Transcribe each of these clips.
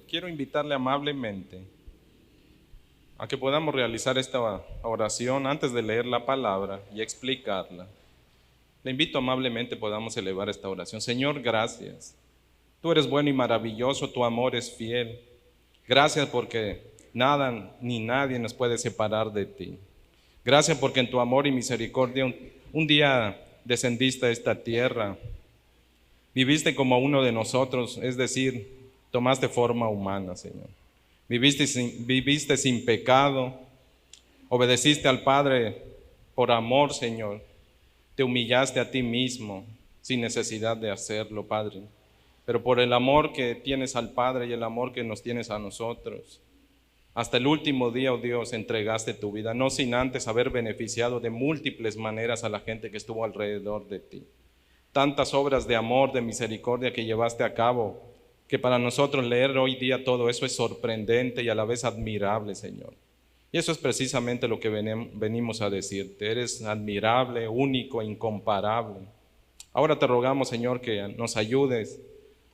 Quiero invitarle amablemente a que podamos realizar esta oración antes de leer la palabra y explicarla. Le invito amablemente podamos elevar esta oración. Señor, gracias. Tú eres bueno y maravilloso, tu amor es fiel. Gracias porque nada ni nadie nos puede separar de ti. Gracias porque en tu amor y misericordia un día descendiste a esta tierra. Viviste como uno de nosotros, es decir, tomaste forma humana, Señor. Viviste sin pecado, obedeciste al Padre por amor, Señor. Te humillaste a ti mismo sin necesidad de hacerlo, Padre. Pero por el amor que tienes al Padre y el amor que nos tienes a nosotros, hasta el último día, oh Dios, entregaste tu vida, no sin antes haber beneficiado de múltiples maneras a la gente que estuvo alrededor de ti. Tantas obras de amor, de misericordia que llevaste a cabo, que para nosotros leer hoy día todo eso es sorprendente y a la vez admirable, Señor. Y eso es precisamente lo que venimos a decirte. Eres admirable, único, incomparable. Ahora te rogamos, Señor, que nos ayudes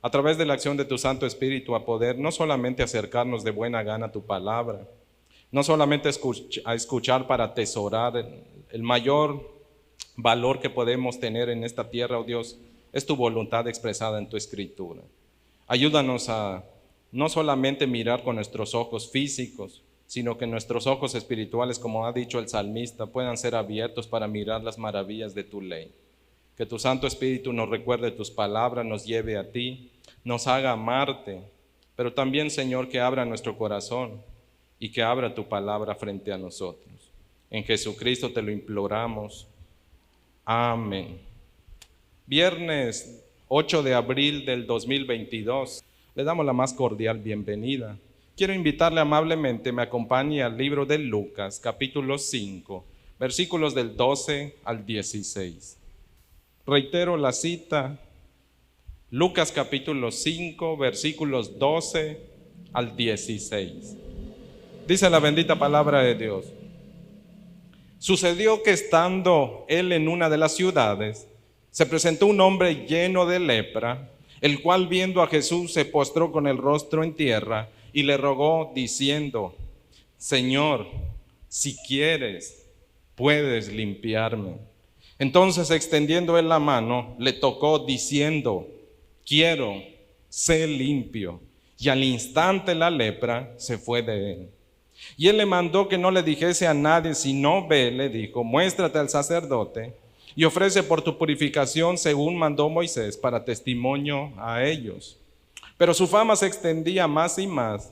a través de la acción de tu Santo Espíritu a poder no solamente acercarnos de buena gana a tu palabra, no solamente a escuchar para atesorar el mayor valor que podemos tener en esta tierra, oh Dios, es tu voluntad expresada en tu Escritura. Ayúdanos a no solamente mirar con nuestros ojos físicos, sino que nuestros ojos espirituales, como ha dicho el salmista, puedan ser abiertos para mirar las maravillas de tu ley. Que tu Santo Espíritu nos recuerde tus palabras, nos lleve a ti, nos haga amarte, pero también, Señor, que abra nuestro corazón y que abra tu palabra frente a nosotros. En Jesucristo te lo imploramos. Amén. Viernes 8 de abril del 2022. Le damos la más cordial bienvenida. Quiero invitarle amablemente, me acompañe al libro de Lucas, capítulo 5, versículos del 12 al 16. Reitero la cita, Lucas capítulo 5, versículos 12 al 16. Dice la bendita palabra de Dios. Sucedió que estando él en una de las ciudades, se presentó un hombre lleno de lepra, el cual viendo a Jesús se postró con el rostro en tierra y le rogó diciendo: Señor, si quieres, puedes limpiarme. Entonces extendiendo él la mano, le tocó diciendo: quiero, sé limpio. Y al instante la lepra se fue de él. Y él le mandó que no le dijese a nadie, sino ve, le dijo, muéstrate al sacerdote y ofrece por tu purificación según mandó Moisés para testimonio a ellos. Pero su fama se extendía más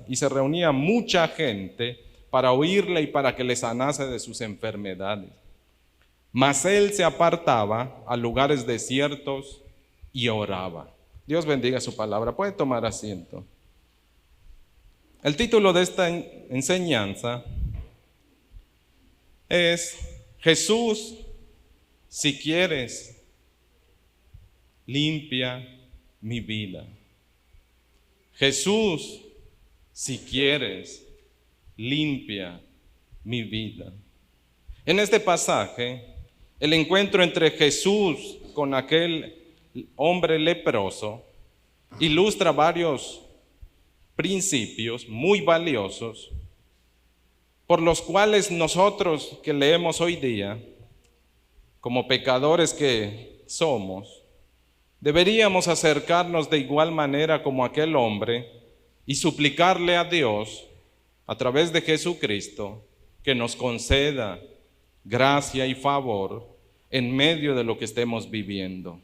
y se reunía mucha gente para oírle y para que le sanase de sus enfermedades. Mas él se apartaba a lugares desiertos y oraba. Dios bendiga su palabra. Puede tomar asiento. El título de esta enseñanza es Jesús, si quieres, limpia mi vida. Jesús, si quieres, limpia mi vida. En este pasaje, el encuentro entre Jesús con aquel hombre leproso ilustra varios principios muy valiosos por los cuales nosotros que leemos hoy día, como pecadores que somos, deberíamos acercarnos de igual manera como aquel hombre y suplicarle a Dios a través de Jesucristo que nos conceda gracia y favor en medio de lo que estemos viviendo.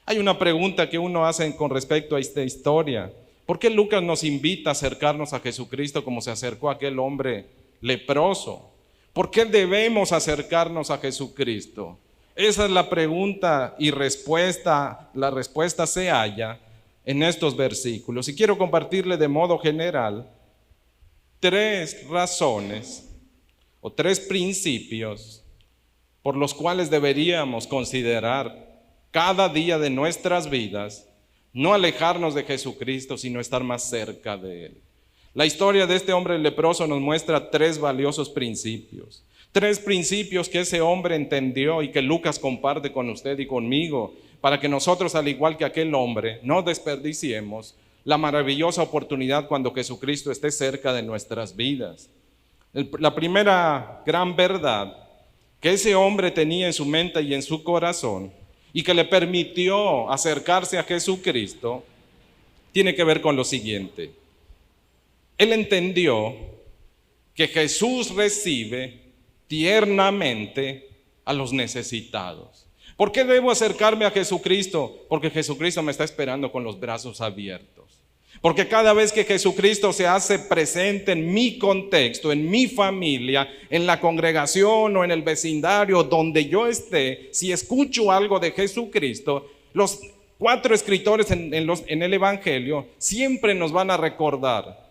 Hay una pregunta que uno hace con respecto a esta historia. ¿Por qué Lucas nos invita a acercarnos a Jesucristo como se acercó aquel hombre leproso? ¿Por qué debemos acercarnos a Jesucristo? Esa es la pregunta y respuesta. La respuesta se halla en estos versículos. Y quiero compartirle de modo general 3 razones o 3 principios por los cuales deberíamos considerar cada día de nuestras vidas no alejarnos de Jesucristo, sino estar más cerca de Él. La historia de este hombre leproso nos muestra 3 valiosos principios. 3 principios que ese hombre entendió y que Lucas comparte con usted y conmigo, para que nosotros, al igual que aquel hombre, no desperdiciemos la maravillosa oportunidad cuando Jesucristo esté cerca de nuestras vidas. La primera gran verdad que ese hombre tenía en su mente y en su corazón y que le permitió acercarse a Jesucristo tiene que ver con lo siguiente. Él entendió que Jesús recibe tiernamente a los necesitados. ¿Por qué debo acercarme a Jesucristo? Porque Jesucristo me está esperando con los brazos abiertos. Porque cada vez que Jesucristo se hace presente en mi contexto, en mi familia, en la congregación o en el vecindario donde yo esté, si escucho algo de Jesucristo, los 4 escritores en el Evangelio siempre nos van a recordar: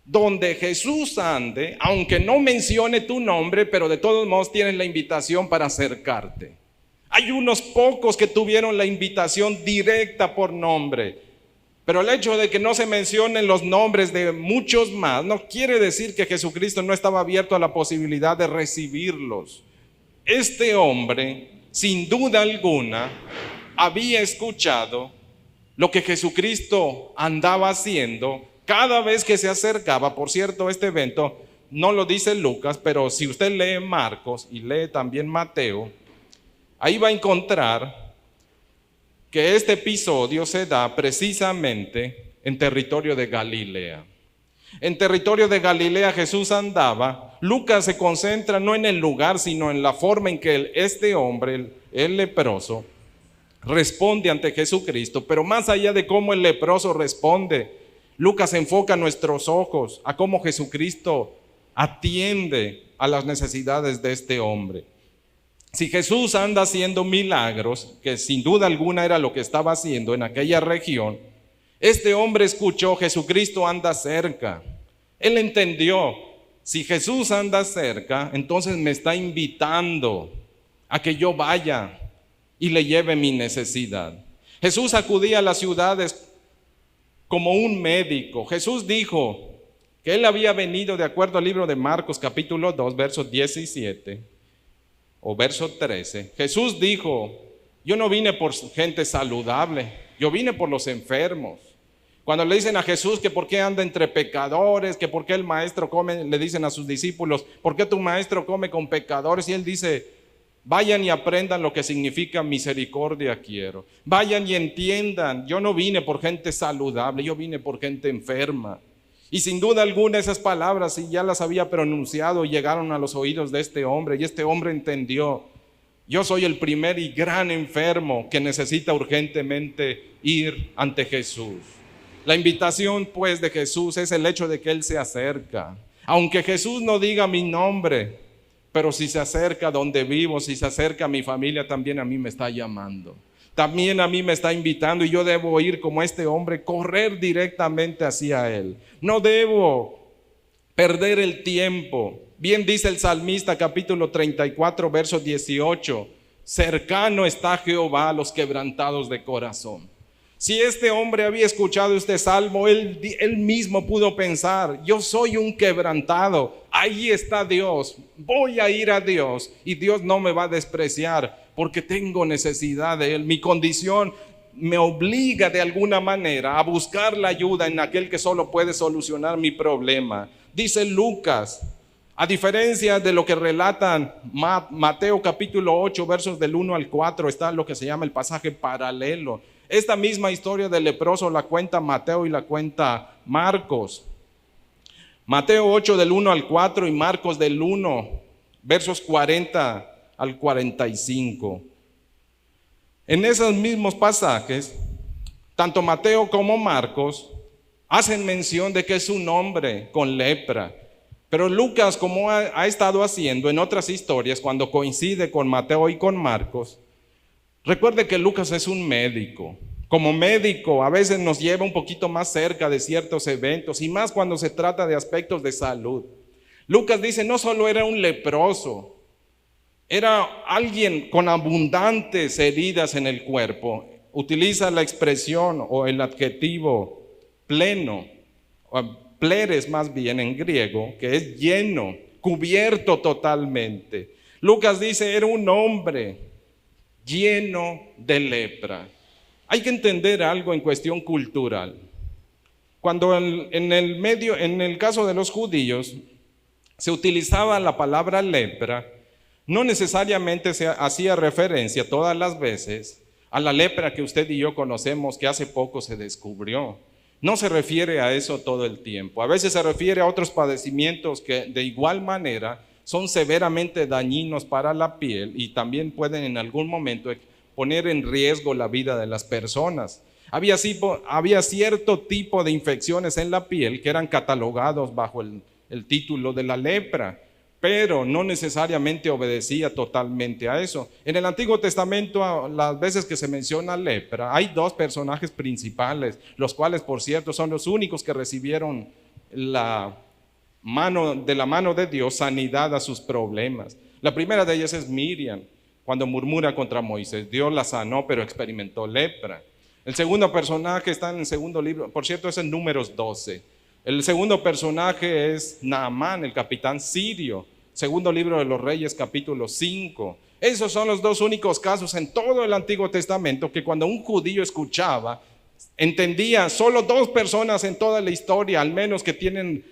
donde Jesús ande, aunque no mencione tu nombre, pero de todos modos tienes la invitación para acercarte. Hay unos pocos que tuvieron la invitación directa por nombre, pero el hecho de que no se mencionen los nombres de muchos más no quiere decir que Jesucristo no estaba abierto a la posibilidad de recibirlos. Este hombre, sin duda alguna, había escuchado lo que Jesucristo andaba haciendo cada vez que se acercaba. Por cierto, este evento no lo dice Lucas, pero si usted lee Marcos y lee también Mateo, ahí va a encontrar que este episodio se da precisamente en territorio de Galilea. En territorio de Galilea Jesús andaba. Lucas se concentra no en el lugar, sino en la forma en que este hombre, el leproso, responde ante Jesucristo. Pero más allá de cómo el leproso responde, Lucas enfoca nuestros ojos a cómo Jesucristo atiende a las necesidades de este hombre. Si Jesús anda haciendo milagros, que sin duda alguna era lo que estaba haciendo en aquella región, este hombre escuchó: Jesucristo anda cerca. Él entendió: si Jesús anda cerca, entonces me está invitando a que yo vaya y le lleve mi necesidad. Jesús acudía a las ciudades como un médico. Jesús dijo que él había venido, de acuerdo al libro de Marcos capítulo 2, versos 17 o verso 13, Jesús dijo: yo no vine por gente saludable, yo vine por los enfermos. Cuando le dicen a Jesús que por qué anda entre pecadores, que por qué el maestro come, le dicen a sus discípulos: ¿por qué tu maestro come con pecadores? Y él dice: vayan y aprendan lo que significa misericordia quiero. Vayan y entiendan, yo no vine por gente saludable, yo vine por gente enferma. Y sin duda alguna esas palabras, si ya las había pronunciado, llegaron a los oídos de este hombre, y este hombre entendió: yo soy el primer y gran enfermo que necesita urgentemente ir ante Jesús. La invitación pues de Jesús es el hecho de que Él se acerca. Aunque Jesús no diga mi nombre, pero si se acerca donde vivo, si se acerca a mi familia, también a mí me está llamando. También a mí me está invitando, y yo debo ir como este hombre, correr directamente hacia Él. No debo perder el tiempo. Bien dice el salmista capítulo 34, verso 18: cercano está Jehová a los quebrantados de corazón. Si este hombre había escuchado este salmo, él mismo pudo pensar: yo soy un quebrantado, ahí está Dios, voy a ir a Dios y Dios no me va a despreciar porque tengo necesidad de Él. Mi condición me obliga de alguna manera a buscar la ayuda en aquel que solo puede solucionar mi problema. Dice Lucas, a diferencia de lo que relatan Mateo capítulo 8, versos del 1 al 4, está lo que se llama el pasaje paralelo. Esta misma historia del leproso la cuenta Mateo y la cuenta Marcos. Mateo 8 del 1 al 4 y Marcos del 1, versos 40 al 45. En esos mismos pasajes, tanto Mateo como Marcos hacen mención de que es un hombre con lepra. Pero Lucas, como ha estado haciendo en otras historias, cuando coincide con Mateo y con Marcos, recuerde que Lucas es un médico. Como médico a veces nos lleva un poquito más cerca de ciertos eventos, y más cuando se trata de aspectos de salud. Lucas dice: no solo era un leproso, era alguien con abundantes heridas en el cuerpo. Utiliza la expresión o el adjetivo pleno, o pleres más bien en griego, que es lleno, cubierto totalmente. Lucas dice: era un hombre lleno de lepra. Hay que entender algo en cuestión cultural. Cuando en el caso de los judíos, se utilizaba la palabra lepra, no necesariamente se hacía referencia todas las veces a la lepra que usted y yo conocemos, que hace poco se descubrió. No se refiere a eso todo el tiempo. A veces se refiere a otros padecimientos que de igual manera son severamente dañinos para la piel y también pueden en algún momento poner en riesgo la vida de las personas. Había cierto tipo de infecciones en la piel que eran catalogados bajo el título de la lepra, pero no necesariamente obedecía totalmente a eso. En el Antiguo Testamento, las veces que se menciona lepra, hay dos personajes principales, los cuales, por cierto, son los únicos que recibieron de la mano de Dios sanidad a sus problemas. La primera de ellas es Miriam, cuando murmura contra Moisés. Dios la sanó, pero experimentó lepra. El segundo personaje está en el segundo libro, por cierto, es en Números 12. El segundo personaje es Naamán, el capitán sirio. Segundo libro de los Reyes, capítulo 5. Esos son los dos únicos casos en todo el Antiguo Testamento que cuando un judío escuchaba, entendía. Solo dos personas en toda la historia, al menos que tienen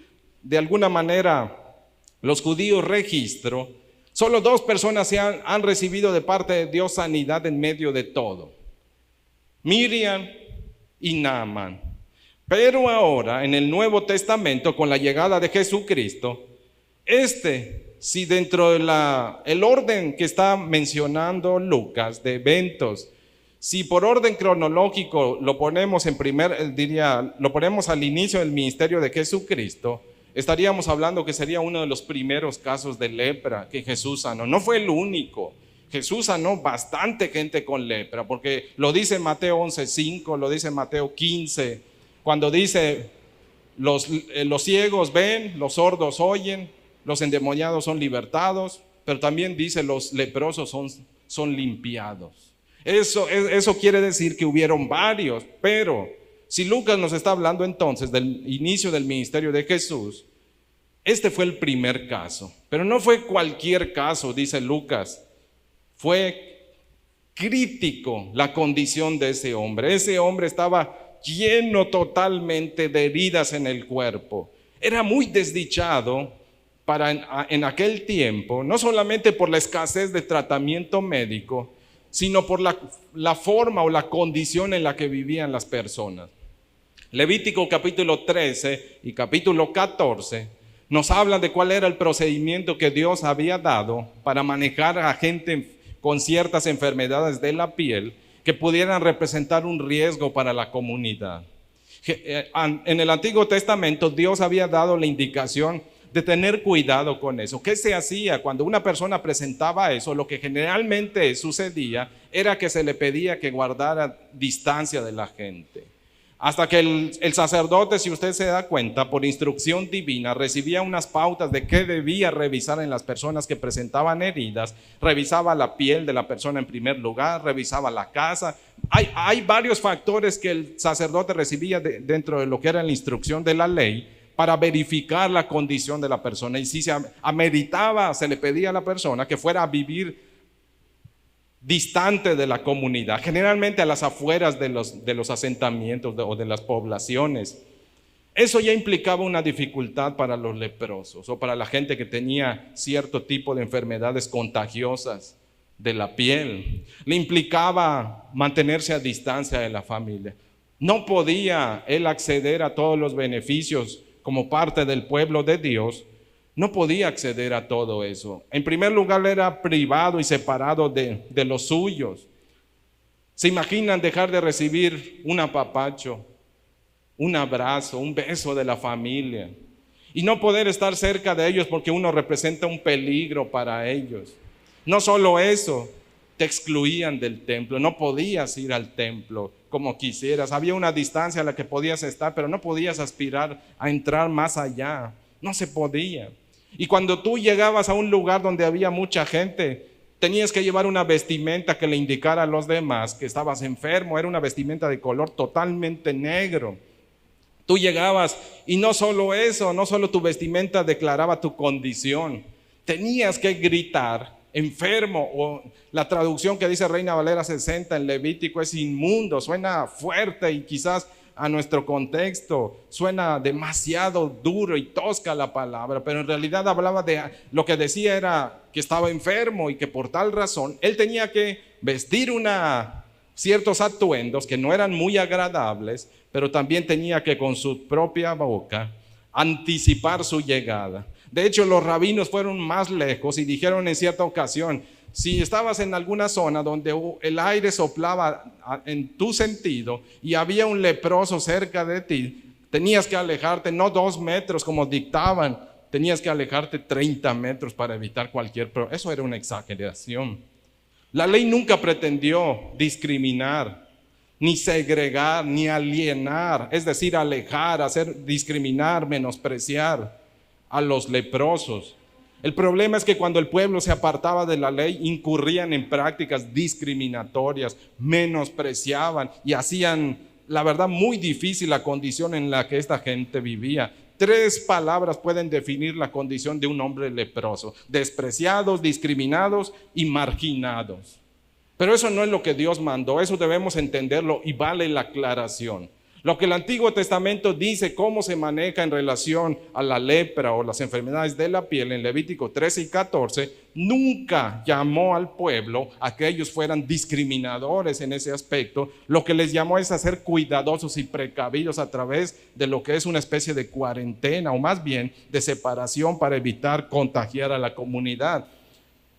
de alguna manera los judíos registro, solo dos personas han recibido de parte de Dios sanidad en medio de todo: Miriam y Naamán. Pero ahora en el Nuevo Testamento, con la llegada de Jesucristo, si dentro del orden que está mencionando Lucas de eventos, si por orden cronológico lo ponemos lo ponemos al inicio del ministerio de Jesucristo, estaríamos hablando que sería uno de los primeros casos de lepra que Jesús sanó. No fue el único. Jesús sanó bastante gente con lepra, porque lo dice Mateo 11:5, lo dice Mateo 15, cuando dice los ciegos ven, los sordos oyen, los endemoniados son libertados, pero también dice los leprosos son limpiados. Eso quiere decir que hubieron varios, pero si Lucas nos está hablando entonces del inicio del ministerio de Jesús, este fue el primer caso, pero no fue cualquier caso, dice Lucas. Fue crítico la condición de ese hombre. Ese hombre estaba lleno totalmente de heridas en el cuerpo. Era muy desdichado en aquel tiempo, no solamente por la escasez de tratamiento médico, sino por la forma o la condición en la que vivían las personas. Levítico capítulo 13 y capítulo 14 nos hablan de cuál era el procedimiento que Dios había dado para manejar a gente con ciertas enfermedades de la piel que pudieran representar un riesgo para la comunidad. En el Antiguo Testamento Dios había dado la indicación de tener cuidado con eso. ¿Qué se hacía cuando una persona presentaba eso? Lo que generalmente sucedía era que se le pedía que guardara distancia de la gente. Hasta que el sacerdote, si usted se da cuenta, por instrucción divina, recibía unas pautas de qué debía revisar en las personas que presentaban heridas. Revisaba la piel de la persona en primer lugar, revisaba la casa. Hay varios factores que el sacerdote recibía dentro de lo que era la instrucción de la ley para verificar la condición de la persona. Y si se ameritaba, se le pedía a la persona que fuera a vivir distante de la comunidad, generalmente a las afueras de los asentamientos o de las poblaciones. Eso ya implicaba una dificultad para los leprosos o para la gente que tenía cierto tipo de enfermedades contagiosas de la piel. Le implicaba mantenerse a distancia de la familia. No podía él acceder a todos los beneficios como parte del pueblo de Dios. No podía acceder a todo eso. En primer lugar, era privado y separado de los suyos. ¿Se imaginan dejar de recibir un apapacho, un abrazo, un beso de la familia y no poder estar cerca de ellos porque uno representa un peligro para ellos? No solo eso, te excluían del templo. No podías ir al templo como quisieras. Había una distancia a la que podías estar, pero no podías aspirar a entrar más allá. No se podía. Y cuando tú llegabas a un lugar donde había mucha gente, tenías que llevar una vestimenta que le indicara a los demás que estabas enfermo. Era una vestimenta de color totalmente negro. Tú llegabas y no solo eso, no solo tu vestimenta declaraba tu condición. Tenías que gritar, enfermo, o la traducción que dice Reina Valera 60 en Levítico es inmundo. Suena fuerte y quizás a nuestro contexto suena demasiado duro y tosca la palabra, pero en realidad hablaba de, lo que decía era que estaba enfermo y que por tal razón él tenía que vestir ciertos atuendos que no eran muy agradables, pero también tenía que con su propia boca anticipar su llegada. De hecho, los rabinos fueron más lejos y dijeron en cierta ocasión: si estabas en alguna zona donde el aire soplaba en tu sentido y había un leproso cerca de ti, tenías que alejarte no 2 metros como dictaban, tenías que alejarte 30 metros para evitar cualquier problema. Eso era una exageración. La ley nunca pretendió discriminar, ni segregar, ni alienar, es decir, alejar, discriminar, menospreciar a los leprosos. El problema es que cuando el pueblo se apartaba de la ley, incurrían en prácticas discriminatorias, menospreciaban y hacían, la verdad, muy difícil la condición en la que esta gente vivía. 3 palabras pueden definir la condición de un hombre leproso: despreciados, discriminados y marginados. Pero eso no es lo que Dios mandó, eso debemos entenderlo y vale la aclaración. Lo que el Antiguo Testamento dice cómo se maneja en relación a la lepra o las enfermedades de la piel en Levítico 13 y 14, nunca llamó al pueblo a que ellos fueran discriminadores en ese aspecto. Lo que les llamó es a ser cuidadosos y precavidos a través de lo que es una especie de cuarentena, o más bien de separación, para evitar contagiar a la comunidad.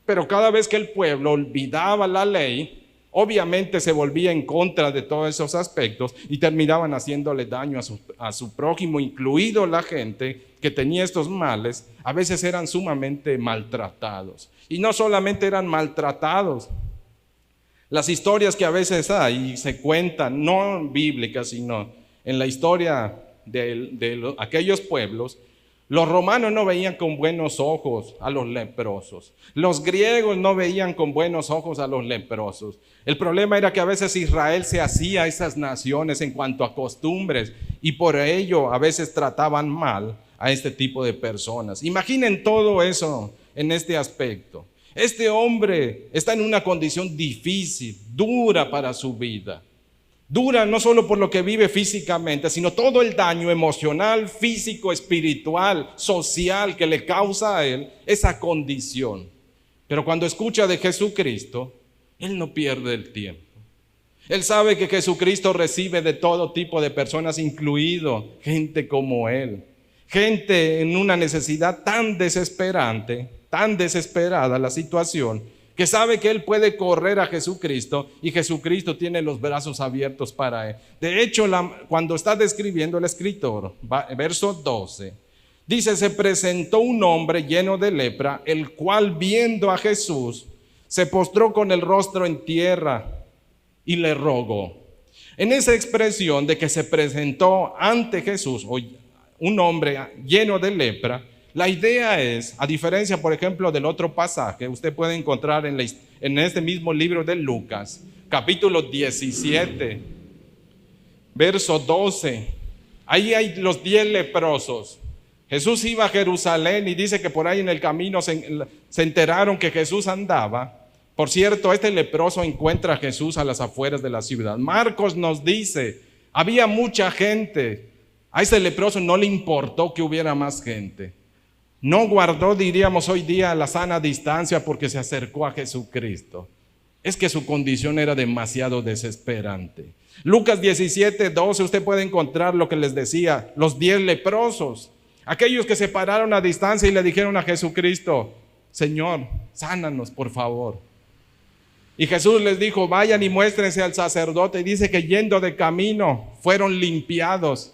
Pero cada vez que el pueblo olvidaba la ley, obviamente se volvía en contra de todos esos aspectos y terminaban haciéndole daño a su prójimo, incluido la gente que tenía estos males. A veces eran sumamente maltratados. Y no solamente eran maltratados. Las historias que a veces hay y se cuentan, no bíblicas, sino en la historia de aquellos pueblos, los romanos no veían con buenos ojos a los leprosos. Los griegos no veían con buenos ojos a los leprosos. El problema era que a veces Israel se hacía a esas naciones en cuanto a costumbres y por ello a veces trataban mal a este tipo de personas. Imaginen todo eso en este aspecto. Este hombre está en una condición difícil, dura para su vida. Dura no solo por lo que vive físicamente, sino todo el daño emocional, físico, espiritual, social que le causa a él esa condición. Pero cuando escucha de Jesucristo, él no pierde el tiempo. Él sabe que Jesucristo recibe de todo tipo de personas, incluido gente como él. Gente en una necesidad tan desesperante, tan desesperada la situación, que sabe que él puede correr a Jesucristo y Jesucristo tiene los brazos abiertos para él. De hecho, cuando está describiendo el escritor, verso 12, dice: se presentó un hombre lleno de lepra, el cual viendo a Jesús, se postró con el rostro en tierra y le rogó. En esa expresión de que se presentó ante Jesús, un hombre lleno de lepra, la idea es, a diferencia, por ejemplo, del otro pasaje, usted puede encontrar en este mismo libro de Lucas, capítulo 17, verso 12. Ahí hay los 10 leprosos. Jesús iba a Jerusalén y dice que por ahí en el camino se enteraron que Jesús andaba. Por cierto, este leproso encuentra a Jesús a las afueras de la ciudad. Marcos nos dice, había mucha gente. A ese leproso no le importó que hubiera más gente. No guardó, diríamos hoy día, la sana distancia porque se acercó a Jesucristo. Es que su condición era demasiado desesperante. Lucas 17, 12, usted puede encontrar lo que les decía, los 10 leprosos, aquellos que se pararon a distancia y le dijeron a Jesucristo: Señor, sánanos por favor. Y Jesús les dijo: vayan y muéstrense al sacerdote. Y dice que yendo de camino fueron limpiados.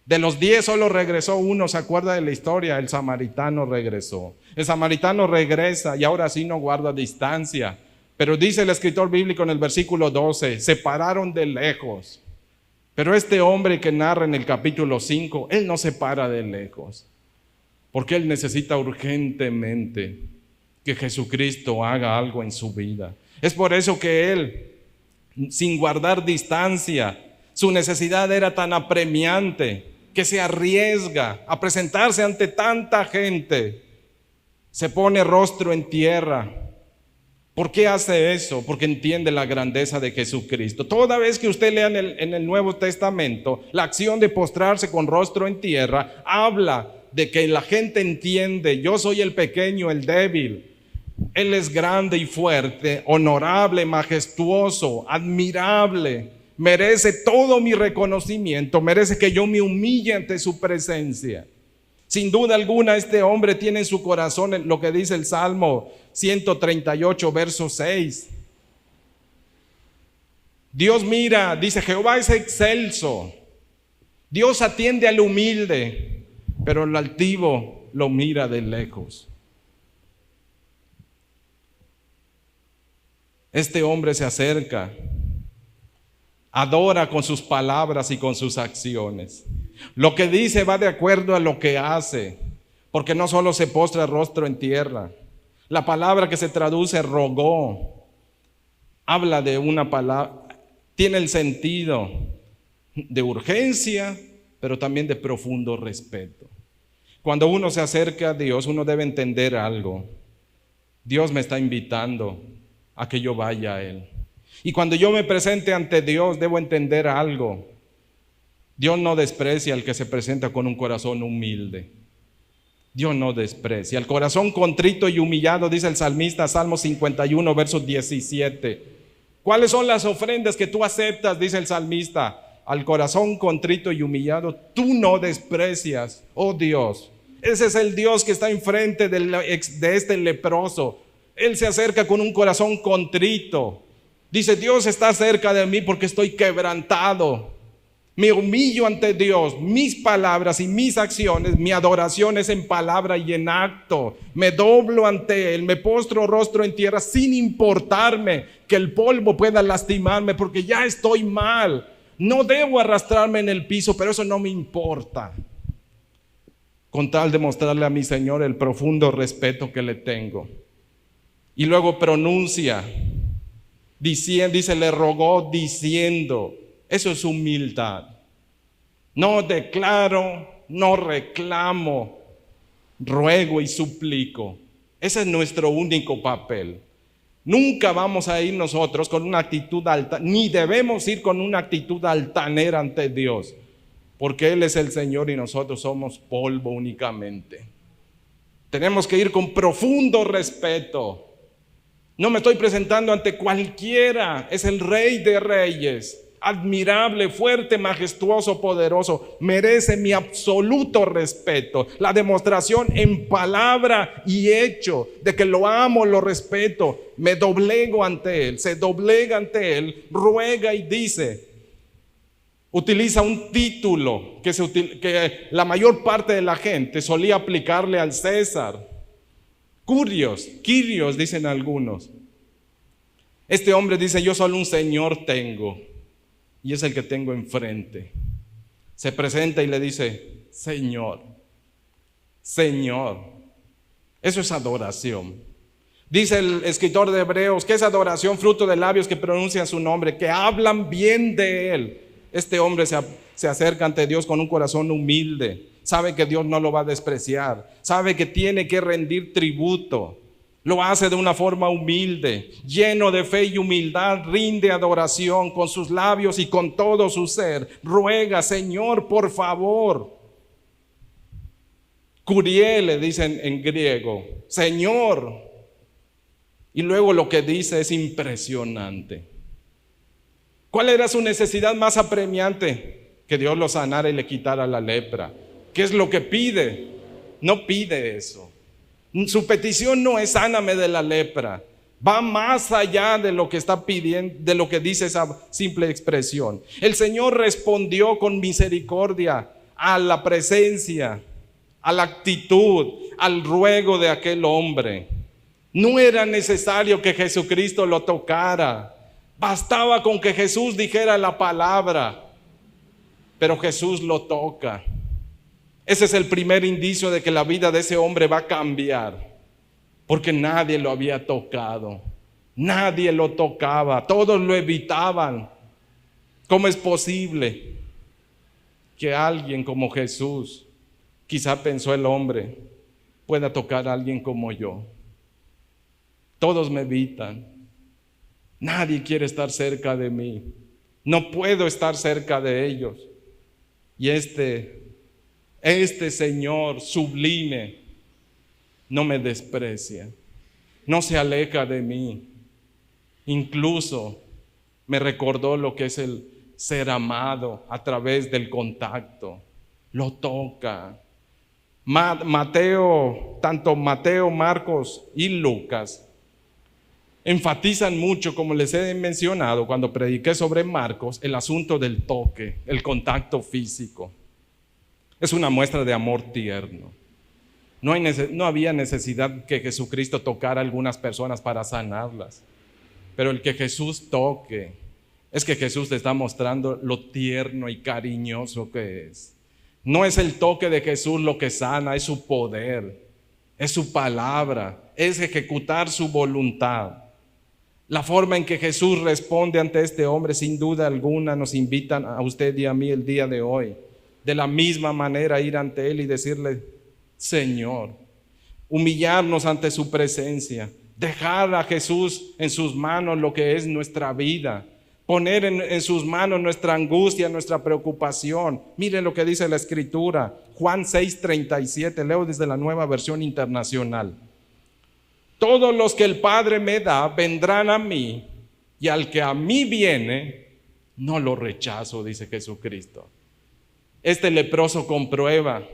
De los 10 solo regresó uno. ¿Se acuerda de la historia? El samaritano regresó. El samaritano regresa y ahora sí no guarda distancia. Pero dice el escritor bíblico en el versículo 12, se pararon de lejos. Pero este hombre que narra en el capítulo 5, él no se para de lejos, porque él necesita urgentemente que Jesucristo haga algo en su vida. Es por eso que él, sin guardar distancia, su necesidad era tan apremiante que se arriesga a presentarse ante tanta gente, se pone rostro en tierra, ¿Por qué hace eso? Porque entiende la grandeza de Jesucristo. Toda vez que usted lea en el Nuevo Testamento, la acción de postrarse con rostro en tierra habla de que la gente entiende: yo soy el pequeño, el débil. Él es grande y fuerte, honorable, majestuoso, admirable. Merece todo mi reconocimiento, merece que yo me humille ante su presencia. Sin duda alguna, este hombre tiene en su corazón lo que dice el Salmo 138, verso 6. Dios mira, dice: Jehová es excelso. Dios atiende al humilde, pero el altivo lo mira de lejos. Este hombre se acerca, adora con sus palabras y con sus acciones. Lo que dice va de acuerdo a lo que hace, porque no solo se postra rostro en tierra. La palabra que se traduce rogó habla de una palabra, tiene el sentido de urgencia, pero también de profundo respeto. Cuando uno se acerca a Dios, uno debe entender algo: Dios me está invitando a que yo vaya a Él. Y cuando yo me presente ante Dios, debo entender algo: Dios no desprecia al que se presenta con un corazón humilde. Dios no desprecia el corazón contrito y humillado, dice el salmista, Salmo 51, verso 17. ¿Cuáles son las ofrendas que tú aceptas? Dice el salmista: al corazón contrito y humillado tú no desprecias, oh Dios. Ese es el Dios que está enfrente de este leproso. Él se acerca con un corazón contrito. Dice: Dios está cerca de mí porque estoy quebrantado. Me humillo ante Dios, mis palabras y mis acciones, mi adoración es en palabra y en acto. Me doblo ante Él, me postro rostro en tierra sin importarme que el polvo pueda lastimarme, porque ya estoy mal. No debo arrastrarme en el piso, pero eso no me importa, con tal de mostrarle a mi Señor el profundo respeto que le tengo. Y luego pronuncia, dice, le rogó diciendo. Eso es humildad. No declaro, no reclamo, ruego y suplico. Ese es nuestro único papel. Nunca vamos a ir nosotros con una actitud altanera, ni debemos ir con una actitud altanera ante Dios, porque Él es el Señor y nosotros somos polvo únicamente. Tenemos que ir con profundo respeto. No me estoy presentando ante cualquiera, es el Rey de Reyes. Admirable, fuerte, majestuoso, poderoso, merece mi absoluto respeto. La demostración en palabra y hecho de que lo amo, lo respeto. Me doblego ante Él, se doblega ante Él, ruega y dice. Utiliza un título que la mayor parte de la gente solía aplicarle al César. Kyrios, dicen algunos. Este hombre dice: yo solo un Señor tengo, y es el que tengo enfrente. Se presenta y le dice: Señor, Señor. Eso es adoración. Dice el escritor de Hebreos que es adoración, fruto de labios que pronuncian su nombre, que hablan bien de Él. Este hombre se acerca ante Dios con un corazón humilde. Sabe que Dios no lo va a despreciar. Sabe que tiene que rendir tributo. Lo hace de una forma humilde, lleno de fe y humildad, rinde adoración con sus labios y con todo su ser. Ruega: Señor, por favor. Kyrie le dicen en griego, Señor. Y luego lo que dice es impresionante. ¿Cuál era su necesidad más apremiante? Que Dios lo sanara y le quitara la lepra. ¿Qué es lo que pide? No pide eso. Su petición no es: sáname de la lepra. Va más allá de lo que está pidiendo, de lo que dice esa simple expresión. El Señor respondió con misericordia a la presencia, a la actitud, al ruego de aquel hombre. No era necesario que Jesucristo lo tocara. Bastaba con que Jesús dijera la palabra. Pero Jesús lo toca. Ese es el primer indicio de que la vida de ese hombre va a cambiar, porque nadie lo había tocado, nadie lo tocaba, todos lo evitaban. ¿Cómo es posible que alguien como Jesús, quizá pensó el hombre, pueda tocar a alguien como yo? Todos me evitan. Nadie quiere estar cerca de mí. No puedo estar cerca de ellos. Y este Señor sublime no me desprecia, no se aleja de mí. Incluso me recordó lo que es el ser amado a través del contacto. Lo toca. Tanto Mateo, Marcos y Lucas enfatizan mucho, como les he mencionado cuando prediqué sobre Marcos, el asunto del toque, el contacto físico. Es una muestra de amor tierno. No había necesidad que Jesucristo tocara a algunas personas para sanarlas, pero el que Jesús toque es que Jesús te está mostrando lo tierno y cariñoso que es. No es el toque de Jesús lo que sana, es su poder, es su palabra, es ejecutar su voluntad. La forma en que Jesús responde ante este hombre, sin duda alguna, nos invitan a usted y a mí el día de hoy. De la misma manera, ir ante Él y decirle: Señor, humillarnos ante su presencia, dejar a Jesús en sus manos lo que es nuestra vida, poner en sus manos nuestra angustia, nuestra preocupación. Miren lo que dice la Escritura, Juan 6:37, leo desde la Nueva Versión Internacional. Todos los que el Padre me da vendrán a mí, y al que a mí viene, no lo rechazo, dice Jesucristo. Este leproso comprueba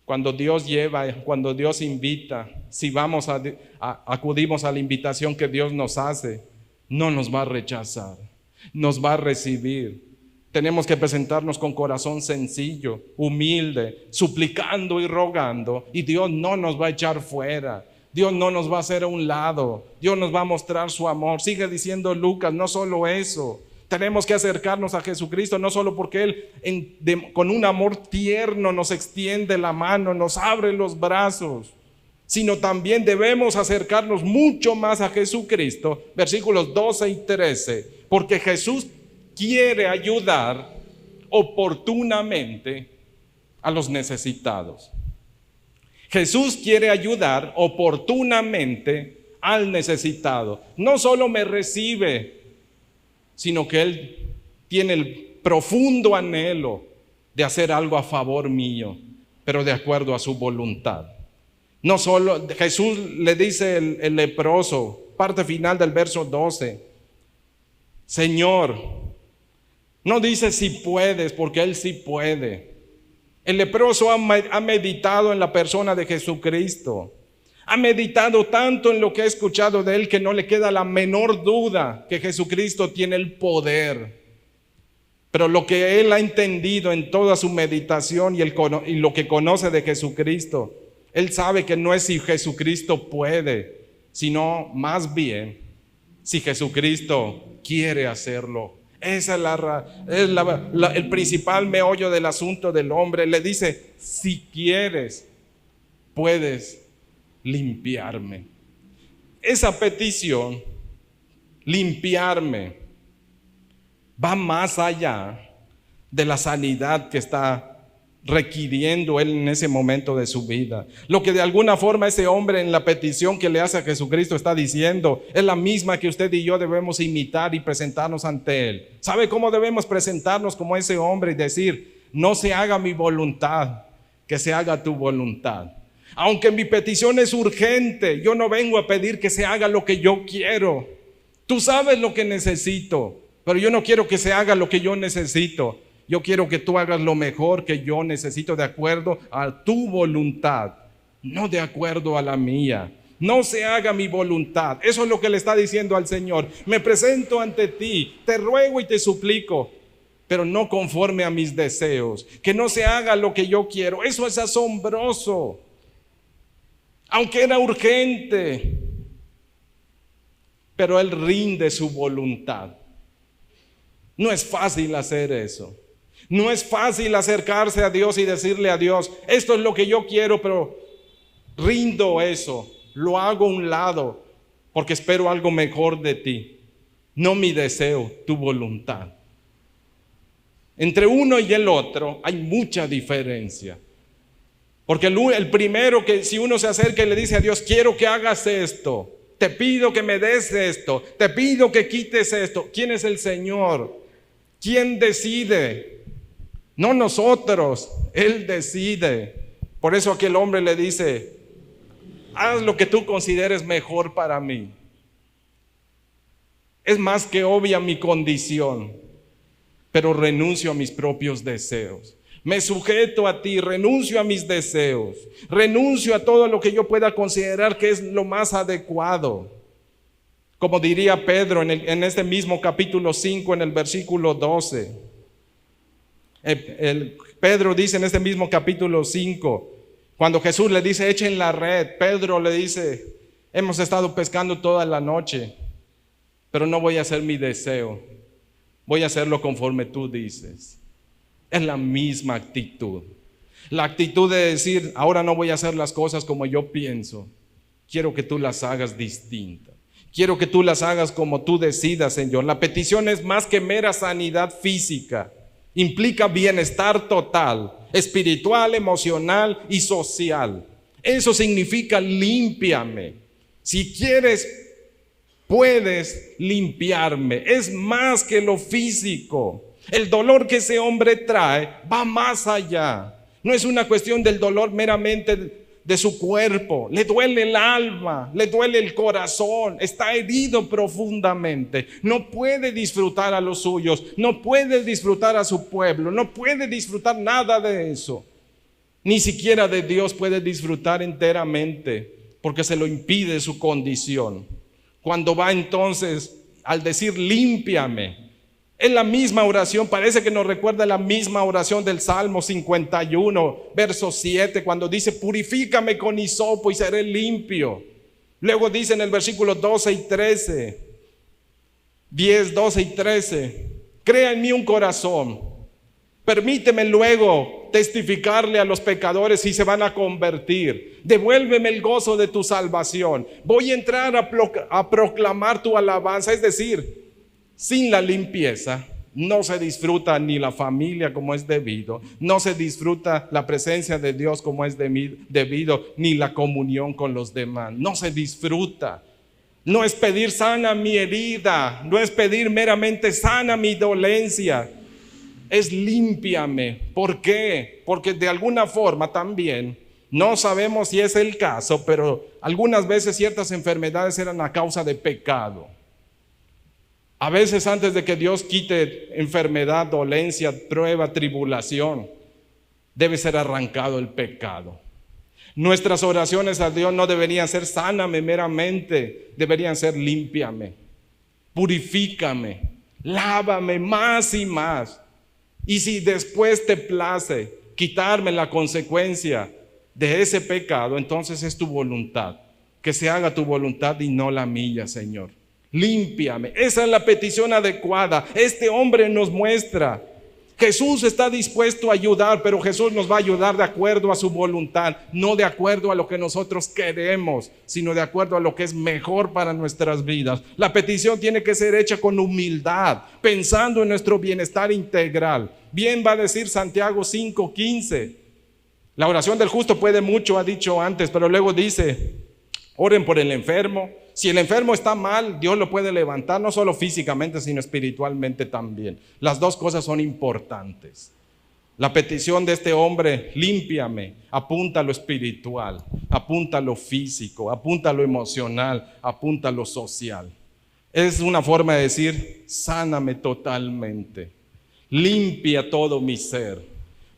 cuando Dios lleva, cuando Dios invita, si acudimos a la invitación que Dios nos hace, no nos va a rechazar, nos va a recibir. Tenemos que presentarnos con corazón sencillo, humilde, suplicando y rogando, y Dios no nos va a echar fuera. Dios no nos va a hacer a un lado. Dios nos va a mostrar su amor. Sigue diciendo Lucas, no solo eso. Tenemos que acercarnos a Jesucristo, no solo porque Él con un amor tierno nos extiende la mano, nos abre los brazos, sino también debemos acercarnos mucho más a Jesucristo. Versículos 12 y 13. Porque Jesús quiere ayudar oportunamente a los necesitados. Jesús quiere ayudar oportunamente al necesitado. No solo me recibe, sino que Él tiene el profundo anhelo de hacer algo a favor mío, pero de acuerdo a su voluntad. No solo, Jesús le dice el leproso, parte final del verso 12, Señor, no dice si puedes, porque Él sí puede. El leproso ha meditado en la persona de Jesucristo. Ha meditado tanto en lo que ha escuchado de Él que no le queda la menor duda que Jesucristo tiene el poder. Pero lo que Él ha entendido en toda su meditación y lo que conoce de Jesucristo, Él sabe que no es si Jesucristo puede, sino más bien si Jesucristo quiere hacerlo. Esa es el principal meollo del asunto del hombre. Le dice, si quieres, puedes limpiarme. Esa petición, limpiarme, va más allá de la sanidad que está requiriendo él en ese momento de su vida. Lo que de alguna forma ese hombre en la petición que le hace a Jesucristo está diciendo es la misma que usted y yo debemos imitar y presentarnos ante Él. ¿Sabe cómo debemos presentarnos como ese hombre y decir, no se haga mi voluntad, que se haga tu voluntad? Aunque mi petición es urgente, yo no vengo a pedir que se haga lo que yo quiero. Tú sabes lo que necesito, pero yo no quiero que se haga lo que yo necesito. Yo quiero que tú hagas lo mejor que yo necesito de acuerdo a tu voluntad, no de acuerdo a la mía. No se haga mi voluntad. Eso es lo que le está diciendo al Señor. Me presento ante ti, te ruego y te suplico, pero no conforme a mis deseos. Que no se haga lo que yo quiero. Eso es asombroso. Aunque era urgente, pero Él rinde su voluntad. No es fácil hacer eso. No es fácil acercarse a Dios y decirle a Dios, esto es lo que yo quiero, pero rindo eso, lo hago a un lado, porque espero algo mejor de ti. No mi deseo, tu voluntad. Entre uno y el otro hay mucha diferencia. Porque el primero, que si uno se acerca y le dice a Dios, quiero que hagas esto, Te pido que me des esto. Te pido que quites esto. ¿Quién es el Señor? ¿Quién decide? No nosotros, Él decide. Por eso aquel hombre le dice: haz lo que tú consideres mejor para mí. Es más que obvia mi condición, pero renuncio a mis propios deseos. Me sujeto a ti, renuncio a mis deseos, renuncio a todo lo que yo pueda considerar que es lo más adecuado. Como diría Pedro en este mismo capítulo 5, en el versículo 12. Pedro dice en este mismo capítulo 5, cuando Jesús le dice: echen la red, Pedro le dice: hemos estado pescando toda la noche, pero no voy a hacer mi deseo, voy a hacerlo conforme tú dices. Es la misma actitud. La actitud de decir: ahora no voy a hacer las cosas como yo pienso, quiero que tú las hagas distintas. Quiero que tú las hagas como tú decidas, Señor. La petición es más que mera sanidad física. Implica bienestar total, espiritual, emocional y social. Eso significa límpiame. Si quieres, puedes limpiarme. Es más que lo físico. El dolor que ese hombre trae va más allá. No es una cuestión del dolor meramente de su cuerpo. Le duele el alma, le duele el corazón, está herido profundamente. No puede disfrutar a los suyos, no puede disfrutar a su pueblo, no puede disfrutar nada de eso. Ni siquiera de Dios puede disfrutar enteramente, porque se lo impide su condición. Cuando va entonces al decir límpiame, es la misma oración, parece que nos recuerda la misma oración del Salmo 51, verso 7, cuando dice: purifícame con hisopo y seré limpio. Luego dice en el versículo 12 y 13, 10, 12 y 13, crea en mí un corazón, permíteme luego testificarle a los pecadores si se van a convertir, devuélveme el gozo de tu salvación, voy a entrar a proclamar tu alabanza. Es decir, sin la limpieza no se disfruta ni la familia como es debido, no se disfruta la presencia de Dios como es debido, ni la comunión con los demás, no se disfruta. No es pedir sana mi herida, no es pedir meramente sana mi dolencia, es límpiame. ¿Por qué? Porque de alguna forma también, no sabemos si es el caso, pero algunas veces ciertas enfermedades eran a causa de pecado. A veces antes de que Dios quite enfermedad, dolencia, prueba, tribulación, debe ser arrancado el pecado. Nuestras oraciones a Dios no deberían ser sáname meramente, deberían ser límpiame, purifícame, lávame más y más. Y si después te place quitarme la consecuencia de ese pecado, entonces es tu voluntad, que se haga tu voluntad y no la mía, Señor. Límpiame. Esa es la petición adecuada. Este hombre nos muestra: Jesús está dispuesto a ayudar, pero Jesús nos va a ayudar de acuerdo a su voluntad, no de acuerdo a lo que nosotros queremos, sino de acuerdo a lo que es mejor para nuestras vidas. La petición tiene que ser hecha con humildad, pensando en nuestro bienestar integral. Bien va a decir Santiago 5:15. La oración del justo puede mucho, ha dicho antes, pero luego dice: oren por el enfermo. Si el enfermo está mal, Dios lo puede levantar, no solo físicamente, sino espiritualmente también. Las dos cosas son importantes. La petición de este hombre, límpiame, apunta a lo espiritual, apunta a lo físico, apunta a lo emocional, apunta a lo social. Es una forma de decir: sáname totalmente, limpia todo mi ser,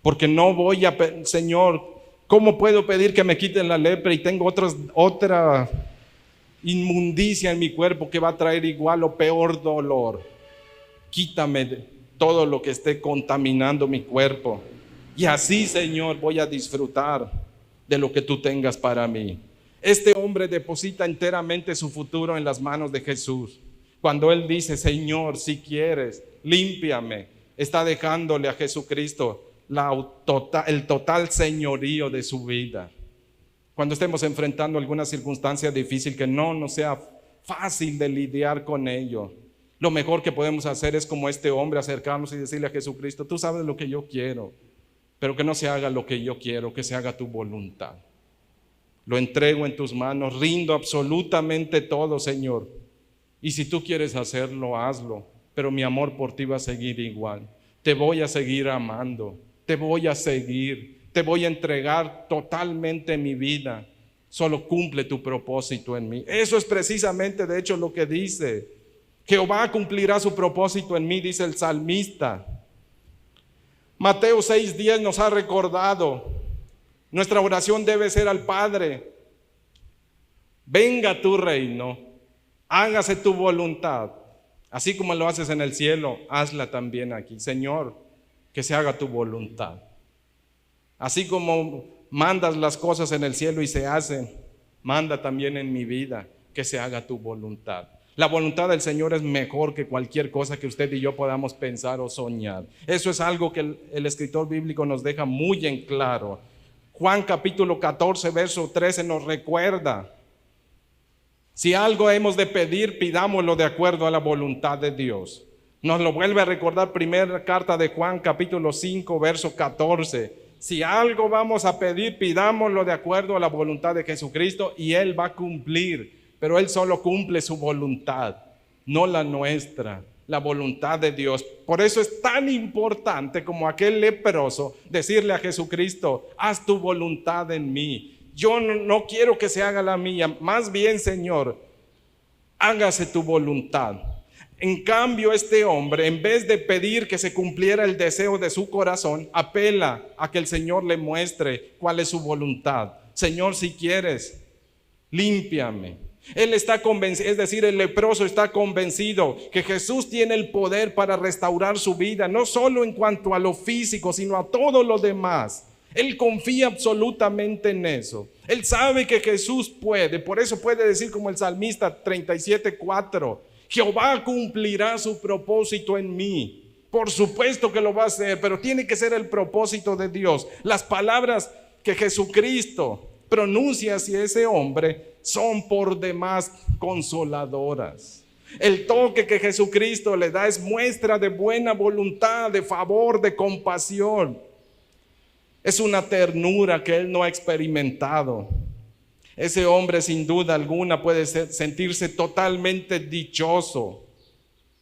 porque no voy a, Señor, ¿cómo puedo pedir que me quiten la lepra y tengo otra inmundicia en mi cuerpo que va a traer igual o peor dolor? Quítame todo lo que esté contaminando mi cuerpo, y así, Señor, voy a disfrutar de lo que tú tengas para mí. Este hombre deposita enteramente su futuro en las manos de Jesús. Cuando él dice: Señor, si quieres, límpiame, está dejándole a Jesucristo el total señorío de su vida. Cuando estemos enfrentando alguna circunstancia difícil que no nos sea fácil de lidiar con ello, lo mejor que podemos hacer es, como este hombre, acercarnos y decirle a Jesucristo: tú sabes lo que yo quiero, pero que no se haga lo que yo quiero, que se haga tu voluntad. lo entrego en tus manos, rindo absolutamente todo, Señor. Y si tú quieres hacerlo, hazlo, pero mi amor por ti va a seguir igual. Te voy a seguir amando, te voy a seguir, te voy a entregar totalmente mi vida. Solo cumple tu propósito en mí. Eso es precisamente, de hecho, lo que dice. Jehová cumplirá su propósito en mí, dice el salmista. Mateo 6:10 nos ha recordado. Nuestra oración debe ser al Padre: venga tu reino, hágase tu voluntad, así como lo haces en el cielo, hazla también aquí. Señor, que se haga tu voluntad. Así como mandas las cosas en el cielo y se hacen, manda también en mi vida que se haga tu voluntad. La voluntad del Señor es mejor que cualquier cosa que usted y yo podamos pensar o soñar. Eso es algo que el escritor bíblico nos deja muy en claro. Juan capítulo 14, verso 13 nos recuerda: si algo hemos de pedir, pidámoslo de acuerdo a la voluntad de Dios. Nos lo vuelve a recordar primera carta de Juan capítulo 5, verso 14. Si algo vamos a pedir, pidámoslo de acuerdo a la voluntad de Jesucristo y Él va a cumplir. Pero Él solo cumple su voluntad, no la nuestra, la voluntad de Dios. Por eso es tan importante como aquel leproso decirle a Jesucristo: haz tu voluntad en mí. Yo no quiero que se haga la mía, más bien, Señor, hágase tu voluntad. En cambio, este hombre, en vez de pedir que se cumpliera el deseo de su corazón, apela a que el Señor le muestre cuál es su voluntad. Señor, si quieres, límpiame. Él está convencido, es decir, el leproso está convencido que Jesús tiene el poder para restaurar su vida, no solo en cuanto a lo físico, sino a todo lo demás. Él confía absolutamente en eso. Él sabe que Jesús puede, por eso puede decir como el salmista 37:4: Jehová cumplirá su propósito en mí. Por supuesto que lo va a hacer, pero tiene que ser el propósito de Dios. Las palabras que Jesucristo pronuncia hacia ese hombre son por demás consoladoras. El toque que Jesucristo le da es muestra de buena voluntad, de favor, de compasión. Es una ternura que él no ha experimentado. Ese hombre, sin duda alguna, puede sentirse totalmente dichoso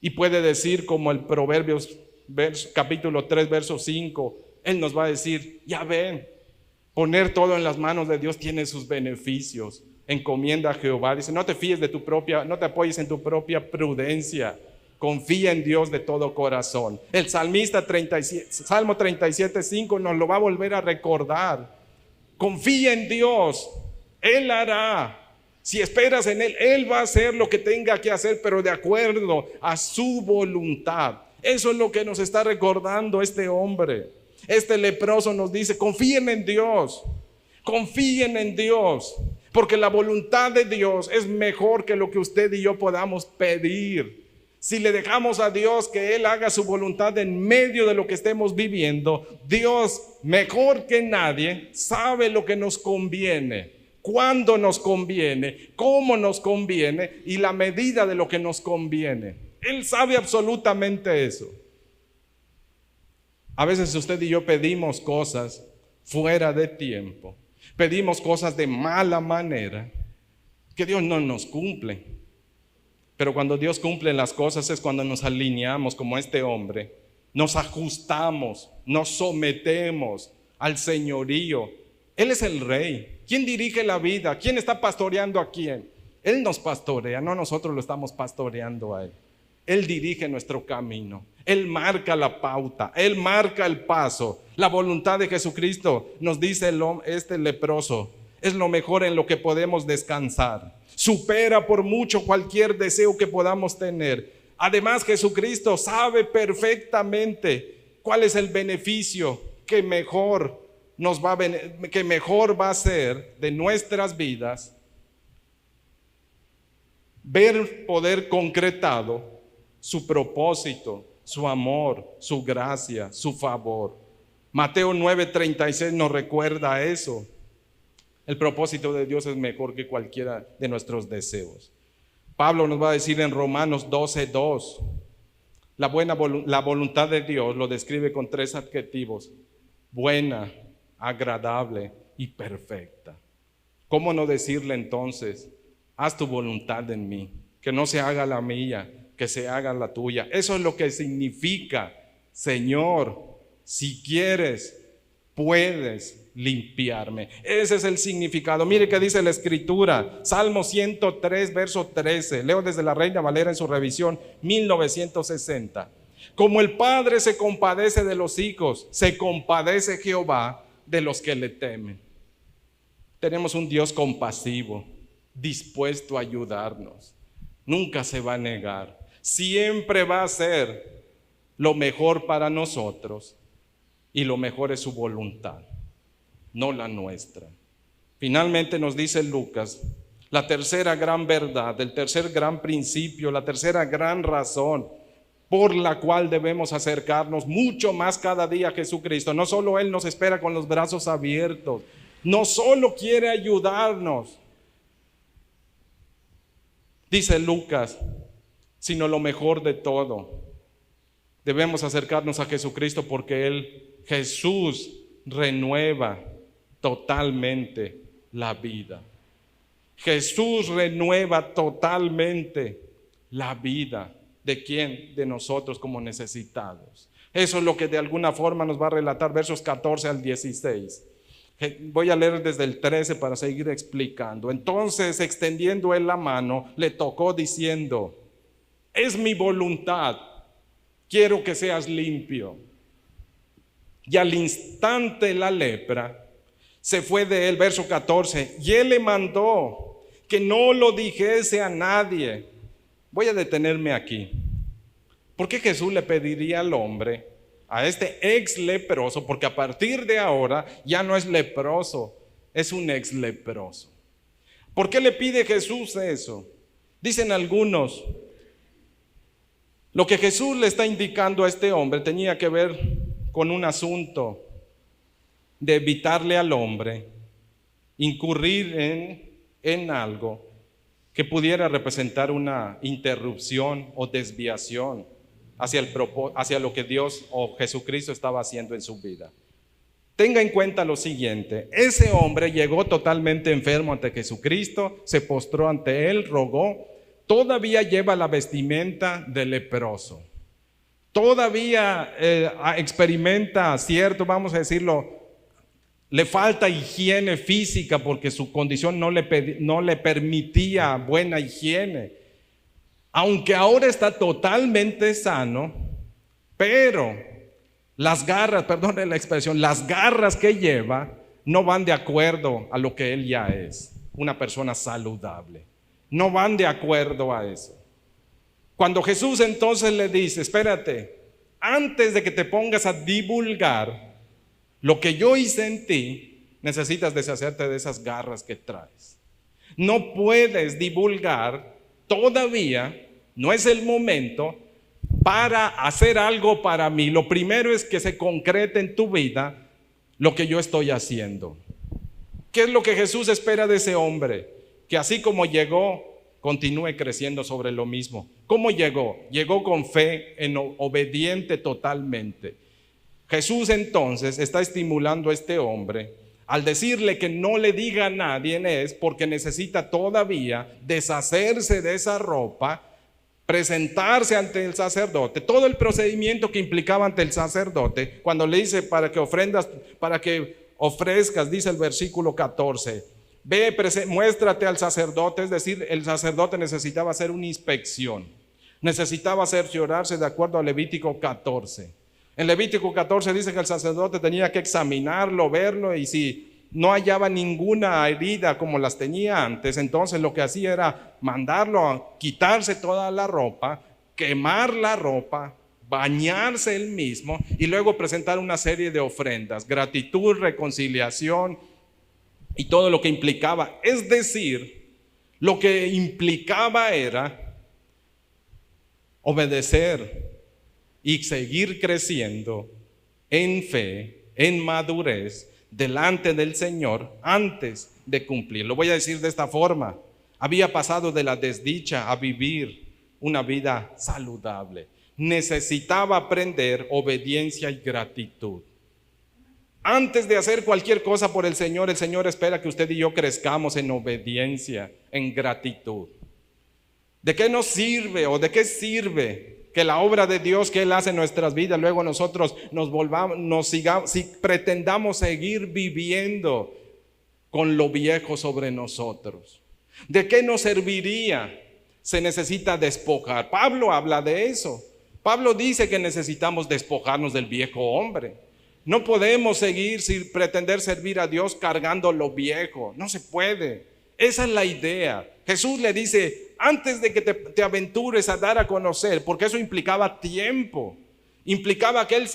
y puede decir, como el Proverbios capítulo 3, verso 5, él nos va a decir: ya ven, poner todo en las manos de Dios tiene sus beneficios. Encomienda a Jehová. Dice: no te fíes de no te apoyes en tu propia prudencia. Confía en Dios de todo corazón. El salmista Salmo 37:5 nos lo va a volver a recordar. Confía en Dios, Él hará. Si esperas en Él, Él va a hacer lo que tenga que hacer, pero de acuerdo a su voluntad. Eso es lo que nos está recordando este hombre. Este leproso nos dice: confíen en Dios, confíen en Dios, porque la voluntad de Dios es mejor que lo que usted y yo podamos pedir. Si le dejamos a Dios que Él haga su voluntad en medio de lo que estemos viviendo, Dios, mejor que nadie, sabe lo que nos conviene, cuándo nos conviene, cómo nos conviene y la medida de lo que nos conviene. Él sabe absolutamente eso. A veces usted y yo pedimos cosas fuera de tiempo, pedimos cosas de mala manera, que Dios no nos cumple. Pero cuando Dios cumple las cosas es cuando nos alineamos como este hombre, nos ajustamos, nos sometemos al señorío. Él es el rey. ¿Quién dirige la vida? ¿Quién está pastoreando a quién? Él nos pastorea, no nosotros lo estamos pastoreando a Él. Él dirige nuestro camino, Él marca la pauta, Él marca el paso. La voluntad de Jesucristo, nos dice este leproso, es lo mejor en lo que podemos descansar. Supera por mucho cualquier deseo que podamos tener. Además, Jesucristo sabe perfectamente cuál es el beneficio que mejor va a ser de nuestras vidas. Ver poder concretado su propósito, su amor, su gracia, su favor. Mateo 9:36 nos recuerda eso. El propósito de Dios es mejor que cualquiera de nuestros deseos. Pablo nos va a decir en Romanos 12:2, la voluntad de Dios lo describe con 3 adjetivos: buena, agradable y perfecta. ¿Cómo no decirle entonces, haz tu voluntad en mí, que no se haga la mía, que se haga la tuya? Eso es lo que significa, Señor, si quieres, puedes limpiarme. Ese es el significado. Mire qué dice la Escritura, Salmo 103, verso 13. Leo desde la Reina Valera en su revisión 1960. Como el Padre se compadece de los hijos, se compadece Jehová de los que le temen. Tenemos un Dios compasivo, dispuesto a ayudarnos. Nunca se va a negar. Siempre va a hacer lo mejor para nosotros, y lo mejor es su voluntad, no la nuestra. Finalmente nos dice Lucas, la tercera gran verdad, el tercer gran principio, la tercera gran razón por la cual debemos acercarnos mucho más cada día a Jesucristo. No solo Él nos espera con los brazos abiertos, no solo quiere ayudarnos, dice Lucas, sino lo mejor de todo. Debemos acercarnos a Jesucristo porque Jesús renueva totalmente la vida. Jesús renueva totalmente la vida. ¿De quién? De nosotros como necesitados. Eso es lo que de alguna forma nos va a relatar versos 14 al 16. Voy a leer desde el 13 para seguir explicando. Entonces, extendiendo él la mano, le tocó diciendo, es mi voluntad, quiero que seas limpio. Y al instante la lepra se fue de él, verso 14, y él le mandó que no lo dijese a nadie. Voy a detenerme aquí. ¿Por qué Jesús le pediría al hombre, a este ex leproso, porque a partir de ahora ya no es leproso, es un ex leproso? ¿Por qué le pide Jesús eso? Dicen algunos, lo que Jesús le está indicando a este hombre tenía que ver con un asunto de evitarle al hombre incurrir en algo que pudiera representar una interrupción o desviación hacia lo que Dios o Jesucristo estaba haciendo en su vida. Tenga en cuenta lo siguiente, ese hombre llegó totalmente enfermo ante Jesucristo, se postró ante él, rogó, todavía lleva la vestimenta de leproso, todavía experimenta cierto, vamos a decirlo, le falta higiene física porque su condición no le permitía buena higiene. Aunque ahora está totalmente sano, pero las garras, perdone la expresión, las garras que lleva no van de acuerdo a lo que él ya es, una persona saludable. No van de acuerdo a eso. Cuando Jesús entonces le dice, espérate, antes de que te pongas a divulgar lo que yo hice en ti, necesitas deshacerte de esas garras que traes. No puedes divulgar todavía, no es el momento para hacer algo para mí. Lo primero es que se concrete en tu vida lo que yo estoy haciendo. ¿Qué es lo que Jesús espera de ese hombre? Que así como llegó, continúe creciendo sobre lo mismo. ¿Cómo llegó? Llegó con fe, obediente totalmente. Jesús entonces está estimulando a este hombre al decirle que no le diga a nadie es porque necesita todavía deshacerse de esa ropa, presentarse ante el sacerdote, todo el procedimiento que implicaba ante el sacerdote, cuando le dice para que ofrezcas, dice el versículo 14, ve, muéstrate al sacerdote, es decir, el sacerdote necesitaba hacer una inspección, necesitaba cerciorarse de acuerdo a Levítico 14. En Levítico 14 dice que el sacerdote tenía que examinarlo, verlo, y si no hallaba ninguna herida como las tenía antes, entonces lo que hacía era mandarlo a quitarse toda la ropa, quemar la ropa, bañarse él mismo y luego presentar una serie de ofrendas, gratitud, reconciliación y todo lo que implicaba. Es decir, lo que implicaba era obedecer y seguir creciendo en fe, en madurez, delante del Señor antes de cumplir. Lo voy a decir de esta forma. Había pasado de la desdicha a vivir una vida saludable. Necesitaba aprender obediencia y gratitud. Antes de hacer cualquier cosa por el Señor espera que usted y yo crezcamos en obediencia, en gratitud. ¿De qué nos sirve o de qué sirve que la obra de Dios que Él hace en nuestras vidas, luego nosotros si pretendamos seguir viviendo con lo viejo sobre nosotros? ¿De qué nos serviría? Se necesita despojar. Pablo habla de eso. Pablo dice que necesitamos despojarnos del viejo hombre. No podemos seguir sin pretender servir a Dios cargando lo viejo. No se puede. Esa es la idea. Jesús le dice, antes de que te aventures a dar a conocer, porque eso implicaba tiempo. Implicaba que él,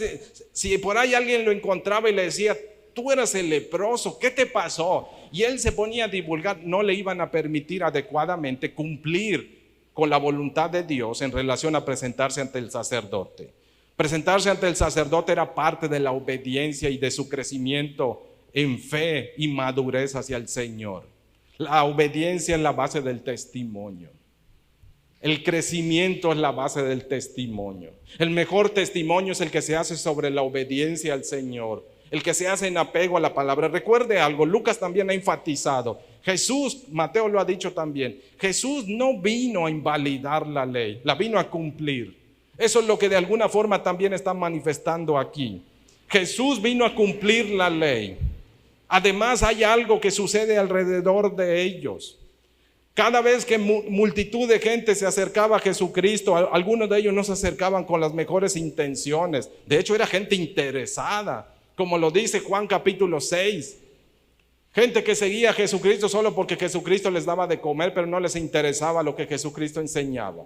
si por ahí alguien lo encontraba y le decía, tú eras el leproso, ¿qué te pasó? Y él se ponía a divulgar, no le iban a permitir adecuadamente cumplir con la voluntad de Dios en relación a presentarse ante el sacerdote. Presentarse ante el sacerdote era parte de la obediencia y de su crecimiento en fe y madurez hacia el Señor. La obediencia es la base del testimonio. El crecimiento es la base del testimonio. El mejor testimonio es el que se hace sobre la obediencia al Señor, el que se hace en apego a la palabra. Recuerde algo, Lucas también ha enfatizado. Jesús, Mateo lo ha dicho también, Jesús no vino a invalidar la ley, la vino a cumplir. Eso es lo que de alguna forma también está manifestando aquí. Jesús vino a cumplir la ley. Además hay algo que sucede alrededor de ellos. Cada vez que multitud de gente se acercaba a Jesucristo, algunos de ellos no se acercaban con las mejores intenciones. De hecho era gente interesada, como lo dice Juan capítulo 6. Gente que seguía a Jesucristo solo porque Jesucristo les daba de comer, pero no les interesaba lo que Jesucristo enseñaba.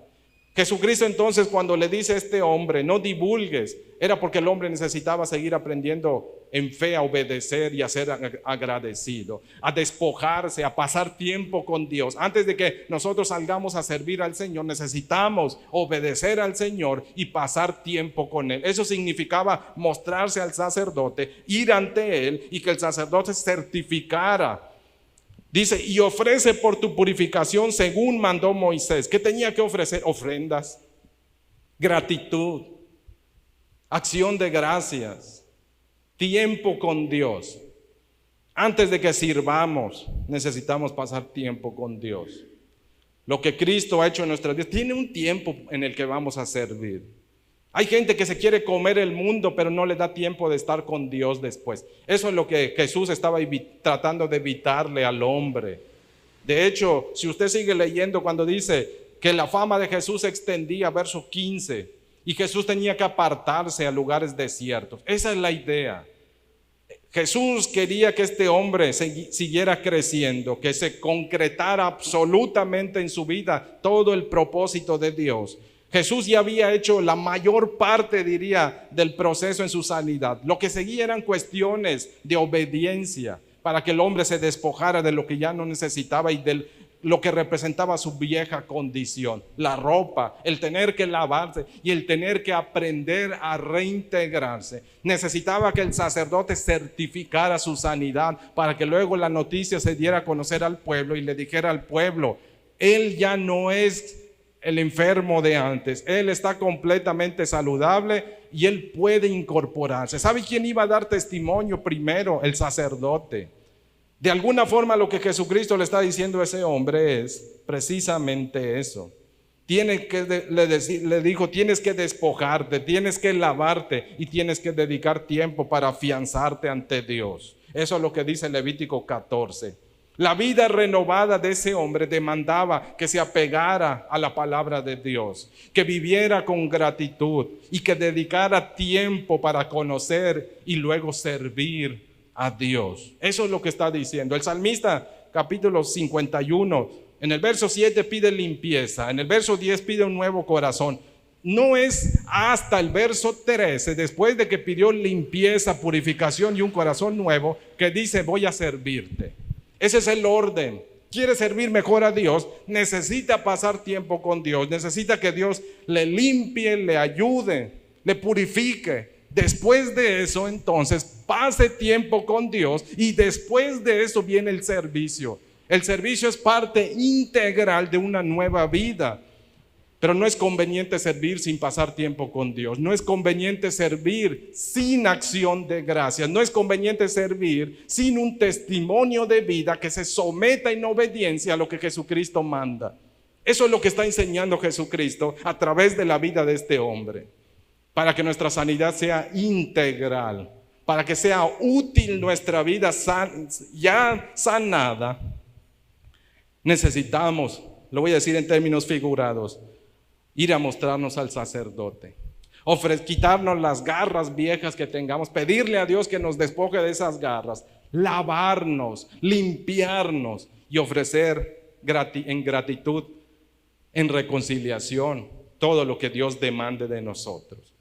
Jesucristo entonces, cuando le dice a este hombre, no divulgues, era porque el hombre necesitaba seguir aprendiendo en fe a obedecer y a ser agradecido, a despojarse, a pasar tiempo con Dios. Antes de que nosotros salgamos a servir al Señor, necesitamos obedecer al Señor y pasar tiempo con Él. Eso significaba mostrarse al sacerdote, ir ante Él y que el sacerdote certificara. Dice, y ofrece por tu purificación según mandó Moisés. ¿Qué tenía que ofrecer? Ofrendas, gratitud, acción de gracias, tiempo con Dios. Antes de que sirvamos, necesitamos pasar tiempo con Dios. Lo que Cristo ha hecho en nuestras vidas, tiene un tiempo en el que vamos a servir. Hay gente que se quiere comer el mundo, pero no le da tiempo de estar con Dios después. Eso es lo que Jesús estaba tratando de evitarle al hombre. De hecho, si usted sigue leyendo cuando dice que la fama de Jesús se extendía, verso 15, y Jesús tenía que apartarse a lugares desiertos. Esa es la idea. Jesús quería que este hombre siguiera creciendo, que se concretara absolutamente en su vida todo el propósito de Dios. Jesús ya había hecho la mayor parte, diría, del proceso en su sanidad. Lo que seguía eran cuestiones de obediencia para que el hombre se despojara de lo que ya no necesitaba y de lo que representaba su vieja condición. La ropa, el tener que lavarse y el tener que aprender a reintegrarse. Necesitaba que el sacerdote certificara su sanidad para que luego la noticia se diera a conocer al pueblo y le dijera al pueblo, él ya no es el enfermo de antes, él está completamente saludable y él puede incorporarse. ¿Sabe quién iba a dar testimonio primero? El sacerdote. De alguna forma lo que Jesucristo le está diciendo a ese hombre es precisamente eso. Le dijo, tienes que despojarte, tienes que lavarte y tienes que dedicar tiempo para afianzarte ante Dios. Eso es lo que dice Levítico 14. La vida renovada de ese hombre demandaba que se apegara a la palabra de Dios, que viviera con gratitud y que dedicara tiempo para conocer y luego servir a Dios. Eso es lo que está diciendo. El salmista, capítulo 51, en el verso 7 pide limpieza, en el verso 10 pide un nuevo corazón. No es hasta el verso 13, después de que pidió limpieza, purificación y un corazón nuevo, que dice voy a servirte. Ese es el orden. Quiere servir mejor a Dios, necesita pasar tiempo con Dios, necesita que Dios le limpie, le ayude, le purifique. Después de eso, entonces, pase tiempo con Dios y después de eso viene el servicio. El servicio es parte integral de una nueva vida. Pero no es conveniente servir sin pasar tiempo con Dios. No es conveniente servir sin acción de gracias. No es conveniente servir sin un testimonio de vida que se someta en obediencia a lo que Jesucristo manda. Eso es lo que está enseñando Jesucristo a través de la vida de este hombre. Para que nuestra sanidad sea integral, para que sea útil nuestra vida ya sanada, necesitamos, lo voy a decir en términos figurados, ir a mostrarnos al sacerdote, quitarnos las garras viejas que tengamos, pedirle a Dios que nos despoje de esas garras, lavarnos, limpiarnos y ofrecer en gratitud, en reconciliación, todo lo que Dios demande de nosotros.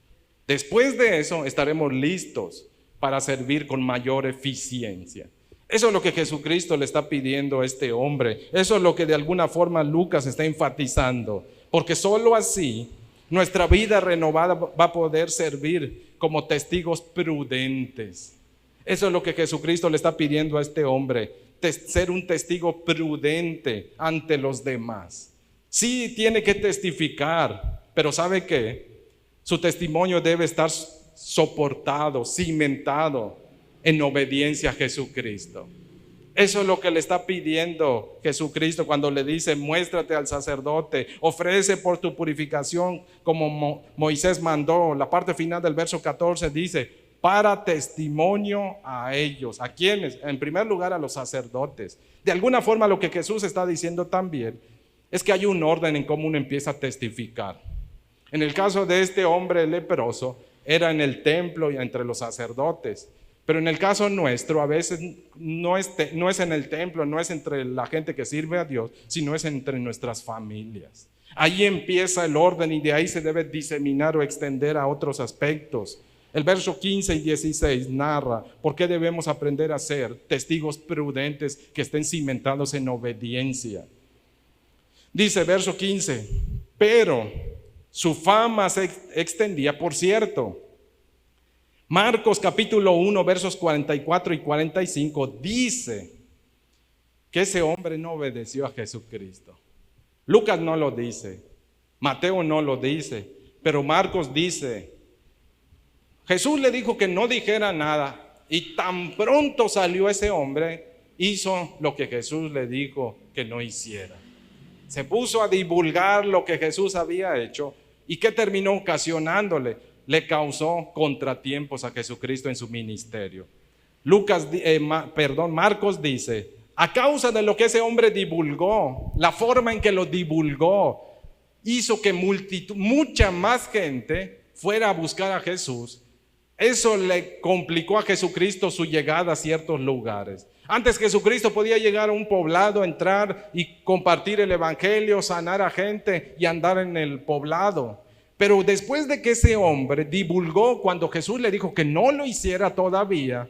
Después de eso estaremos listos para servir con mayor eficiencia. Eso es lo que Jesucristo le está pidiendo a este hombre. Eso es lo que de alguna forma Lucas está enfatizando. Porque solo así nuestra vida renovada va a poder servir como testigos prudentes. Eso es lo que Jesucristo le está pidiendo a este hombre. Ser un testigo prudente ante los demás. Sí tiene que testificar, pero ¿sabe qué? Su testimonio debe estar soportado, cimentado en obediencia a Jesucristo. Eso es lo que le está pidiendo Jesucristo cuando le dice: muéstrate al sacerdote, ofrece por tu purificación como Moisés mandó. La parte final del verso 14 dice: para testimonio a ellos. ¿A quiénes? En primer lugar a los sacerdotes. De alguna forma lo que Jesús está diciendo también es que hay un orden en cómo uno empieza a testificar. En el caso de este hombre leproso, era en el templo y entre los sacerdotes. Pero en el caso nuestro, a veces no es en el templo, no es entre la gente que sirve a Dios, sino es entre nuestras familias. Ahí empieza el orden y de ahí se debe diseminar o extender a otros aspectos. El verso 15 y 16 narra por qué debemos aprender a ser testigos prudentes que estén cimentados en obediencia. Dice verso 15: pero su fama se extendía, por cierto. Marcos capítulo 1 versos 44 y 45 dice que ese hombre no obedeció a Jesucristo. Lucas no lo dice, Mateo no lo dice, pero Marcos dice: Jesús le dijo que no dijera nada, y tan pronto salió ese hombre, hizo lo que Jesús le dijo que no hiciera. Se puso a divulgar lo que Jesús había hecho. ¿Y qué terminó ocasionándole? Le causó contratiempos a Jesucristo en su ministerio. Marcos dice: a causa de lo que ese hombre divulgó, la forma en que lo divulgó, hizo que mucha más gente fuera a buscar a Jesús. Eso le complicó a Jesucristo su llegada a ciertos lugares. Antes Jesucristo podía llegar a un poblado, entrar y compartir el evangelio, sanar a gente y andar en el poblado. Pero después de que ese hombre divulgó, cuando Jesús le dijo que no lo hiciera todavía,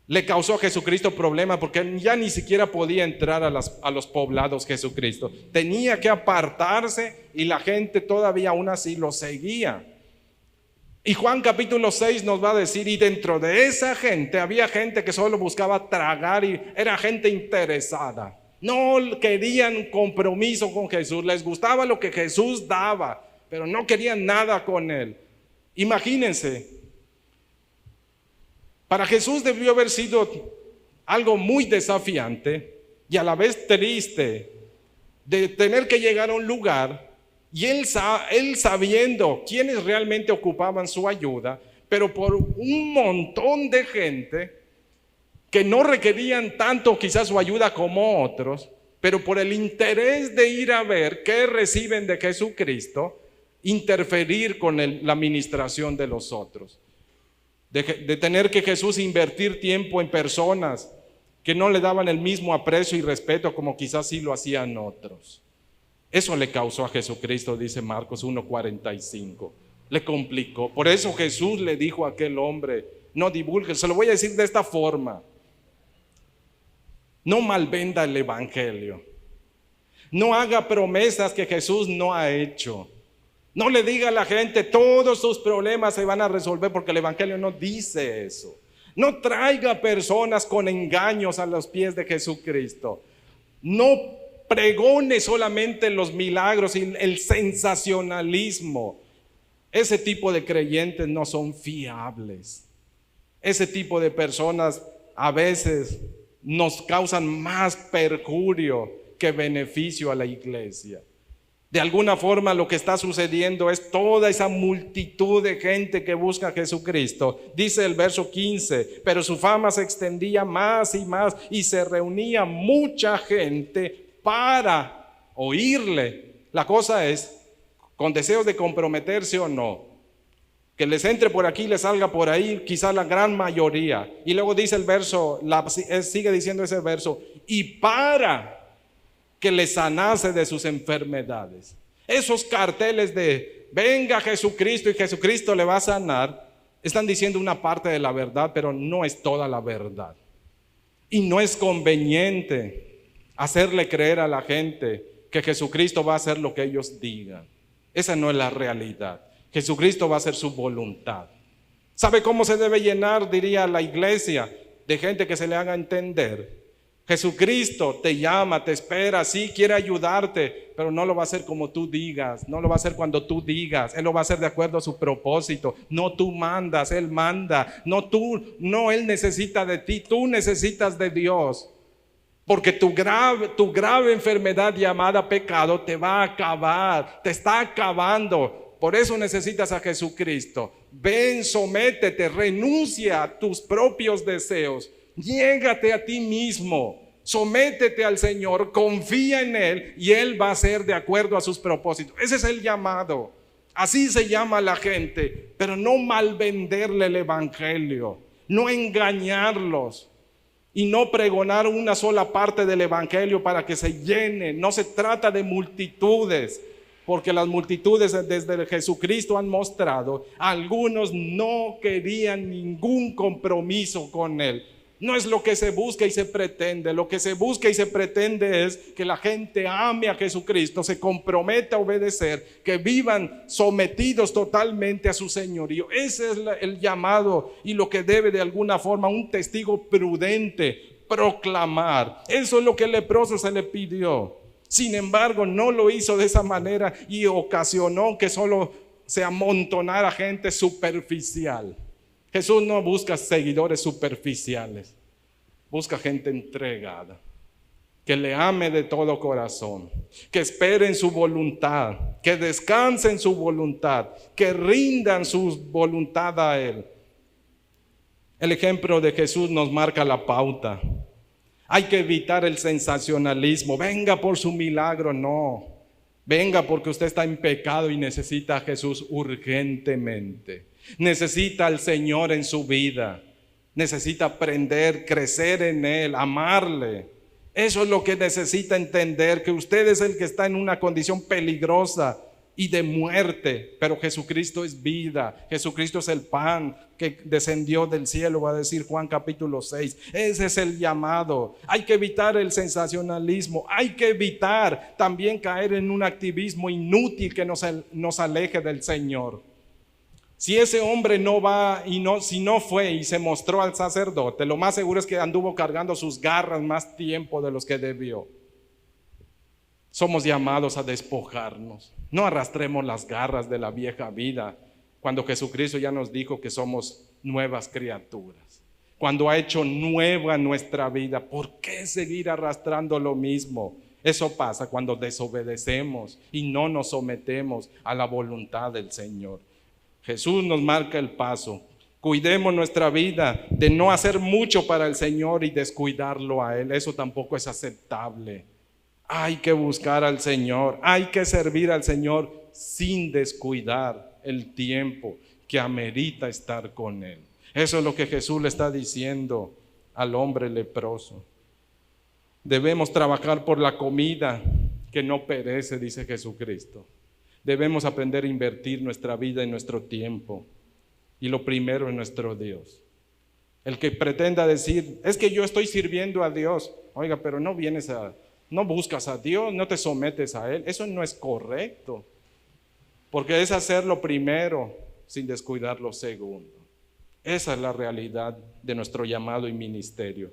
le causó a Jesucristo problemas, porque ya ni siquiera podía entrar a los poblados Jesucristo. Tenía que apartarse y la gente todavía aún así lo seguía. Y Juan capítulo 6 nos va a decir: y dentro de esa gente había gente que solo buscaba tragar y era gente interesada. No querían compromiso con Jesús, les gustaba lo que Jesús daba, pero no querían nada con él. Imagínense, para Jesús debió haber sido algo muy desafiante y a la vez triste de tener que llegar a un lugar y él sabiendo quiénes realmente ocupaban su ayuda, pero por un montón de gente que no requerían tanto quizás su ayuda como otros, pero por el interés de ir a ver qué reciben de Jesucristo, interferir con la administración de los otros. De tener que Jesús invertir tiempo en personas que no le daban el mismo aprecio y respeto como quizás sí lo hacían otros. Eso le causó a Jesucristo, dice Marcos 1:45. Le complicó. Por eso Jesús le dijo a aquel hombre: no divulgue. Se lo voy a decir de esta forma: no malvenda el evangelio. No haga promesas que Jesús no ha hecho. No le diga a la gente todos sus problemas se van a resolver, porque el evangelio no dice eso. No traiga personas con engaños a los pies de Jesucristo. No pregone solamente los milagros y el sensacionalismo. Ese tipo de creyentes no son fiables. Ese tipo de personas a veces nos causan más perjurio que beneficio a la iglesia. De alguna forma lo que está sucediendo es toda esa multitud de gente que busca a Jesucristo. Dice el verso 15, pero su fama se extendía más y más y se reunía mucha gente para oírle. La cosa es, con deseos de comprometerse o no, que les entre por aquí, les salga por ahí, quizás la gran mayoría. Y luego dice el verso, sigue diciendo ese verso, y para que le sanase de sus enfermedades. Esos carteles de venga Jesucristo y Jesucristo le va a sanar, están diciendo una parte de la verdad, pero no es toda la verdad. Y no es conveniente hacerle creer a la gente que Jesucristo va a hacer lo que ellos digan. Esa no es la realidad. Jesucristo va a hacer su voluntad. ¿Sabe cómo se debe llenar, diría la iglesia, de gente que se le haga entender? Jesucristo te llama, te espera, sí, quiere ayudarte, pero no lo va a hacer como tú digas, no lo va a hacer cuando tú digas, Él lo va a hacer de acuerdo a su propósito. No tú mandas, Él manda, no Él necesita de ti, tú necesitas de Dios. Porque tu grave enfermedad llamada pecado te va a acabar, te está acabando. Por eso necesitas a Jesucristo. Ven, sométete, renuncia a tus propios deseos. Llégate a ti mismo, sométete al Señor, confía en Él y Él va a hacer de acuerdo a sus propósitos. Ese es el llamado. Así se llama la gente, pero no malvenderle el evangelio, no engañarlos y no pregonar una sola parte del evangelio para que se llene. No se trata de multitudes, porque las multitudes desde Jesucristo han mostrado, algunos no querían ningún compromiso con Él. No es lo que se busca y se pretende. Lo que se busca y se pretende es que la gente ame a Jesucristo, se comprometa a obedecer, que vivan sometidos totalmente a su señorío. Ese es el llamado y lo que debe de alguna forma un testigo prudente proclamar. Eso es lo que el leproso se le pidió. Sin embargo, no lo hizo de esa manera y ocasionó que solo se amontonara gente superficial. Jesús no busca seguidores superficiales, busca gente entregada, que le ame de todo corazón, que espere en su voluntad, que descanse en su voluntad, que rindan su voluntad a Él. El ejemplo de Jesús nos marca la pauta. Hay que evitar el sensacionalismo. Venga por su milagro, no. Venga porque usted está en pecado y necesita a Jesús urgentemente. Necesita al Señor en su vida. Necesita aprender, crecer en Él, amarle. Eso es lo que necesita entender, que usted es el que está en una condición peligrosa y de muerte, pero Jesucristo es vida. Jesucristo es el pan que descendió del cielo, va a decir Juan capítulo 6. Ese es el llamado. Hay que evitar el sensacionalismo. Hay que evitar también caer en un activismo inútil que nos aleje del Señor. Si ese hombre no va si no fue y se mostró al sacerdote, lo más seguro es que anduvo cargando sus garras más tiempo de los que debió. Somos llamados a despojarnos. No arrastremos las garras de la vieja vida cuando Jesucristo ya nos dijo que somos nuevas criaturas. Cuando ha hecho nueva nuestra vida, ¿por qué seguir arrastrando lo mismo? Eso pasa cuando desobedecemos y no nos sometemos a la voluntad del Señor. Jesús nos marca el paso. Cuidemos nuestra vida de no hacer mucho para el Señor y descuidarlo a Él. Eso tampoco es aceptable. Hay que buscar al Señor, hay que servir al Señor sin descuidar el tiempo que amerita estar con Él. Eso es lo que Jesús le está diciendo al hombre leproso. Debemos trabajar por la comida que no perece, dice Jesucristo. Debemos aprender a invertir nuestra vida y nuestro tiempo. Y lo primero es nuestro Dios. El que pretenda decir, es que yo estoy sirviendo a Dios. Oiga, pero no buscas a Dios, no te sometes a Él. Eso no es correcto. Porque es hacer lo primero sin descuidar lo segundo. Esa es la realidad de nuestro llamado y ministerio.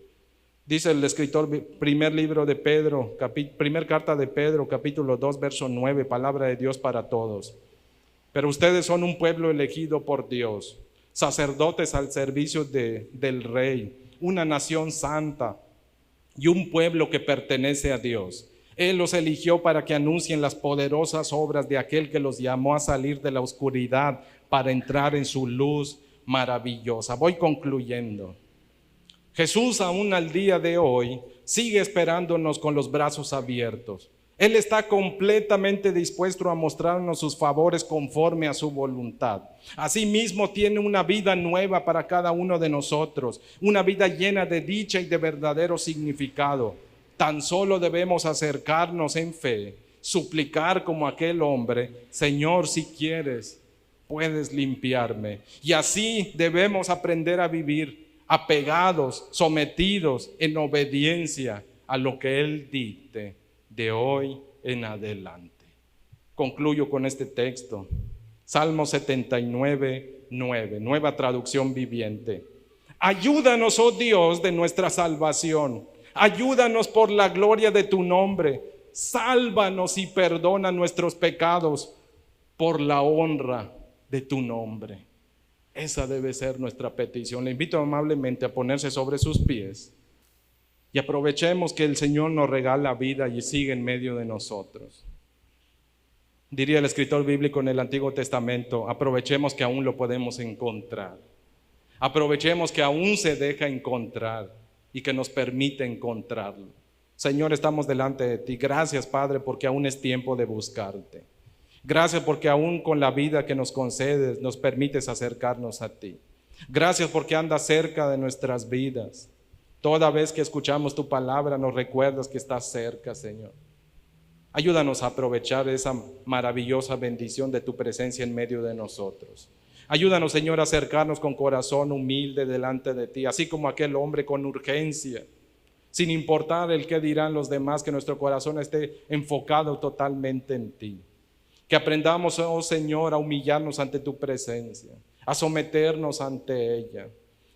Dice el escritor, primer libro de Pedro, primer carta de Pedro, capítulo 2, verso 9, palabra de Dios para todos. Pero ustedes son un pueblo elegido por Dios, sacerdotes al servicio del Rey, una nación santa y un pueblo que pertenece a Dios. Él los eligió para que anuncien las poderosas obras de aquel que los llamó a salir de la oscuridad para entrar en su luz maravillosa. Voy concluyendo. Jesús aún al día de hoy sigue esperándonos con los brazos abiertos. Él está completamente dispuesto a mostrarnos sus favores conforme a su voluntad. Asimismo, tiene una vida nueva para cada uno de nosotros, una vida llena de dicha y de verdadero significado. Tan solo debemos acercarnos en fe, suplicar como aquel hombre: Señor, si quieres, puedes limpiarme. Y así debemos aprender a vivir, apegados, sometidos en obediencia a lo que Él dicte de hoy en adelante. Concluyo con este texto. Salmo 79, 9, nueva traducción viviente. Ayúdanos, oh Dios, de nuestra salvación. Ayúdanos por la gloria de tu nombre. Sálvanos y perdona nuestros pecados por la honra de tu nombre. Esa debe ser nuestra petición. Le invito amablemente a ponerse sobre sus pies y aprovechemos que el Señor nos regala vida y sigue en medio de nosotros. Diría el escritor bíblico en el Antiguo Testamento: aprovechemos que aún lo podemos encontrar. Aprovechemos que aún se deja encontrar y que nos permite encontrarlo. Señor, estamos delante de ti. Gracias, Padre, porque aún es tiempo de buscarte. Gracias porque aún con la vida que nos concedes, nos permites acercarnos a ti. Gracias porque andas cerca de nuestras vidas. Toda vez que escuchamos tu palabra, nos recuerdas que estás cerca, Señor. Ayúdanos a aprovechar esa maravillosa bendición de tu presencia en medio de nosotros. Ayúdanos, Señor, a acercarnos con corazón humilde delante de ti, así como aquel hombre con urgencia, sin importar el qué dirán los demás, que nuestro corazón esté enfocado totalmente en ti. Que aprendamos, oh Señor, a humillarnos ante tu presencia, a someternos ante ella.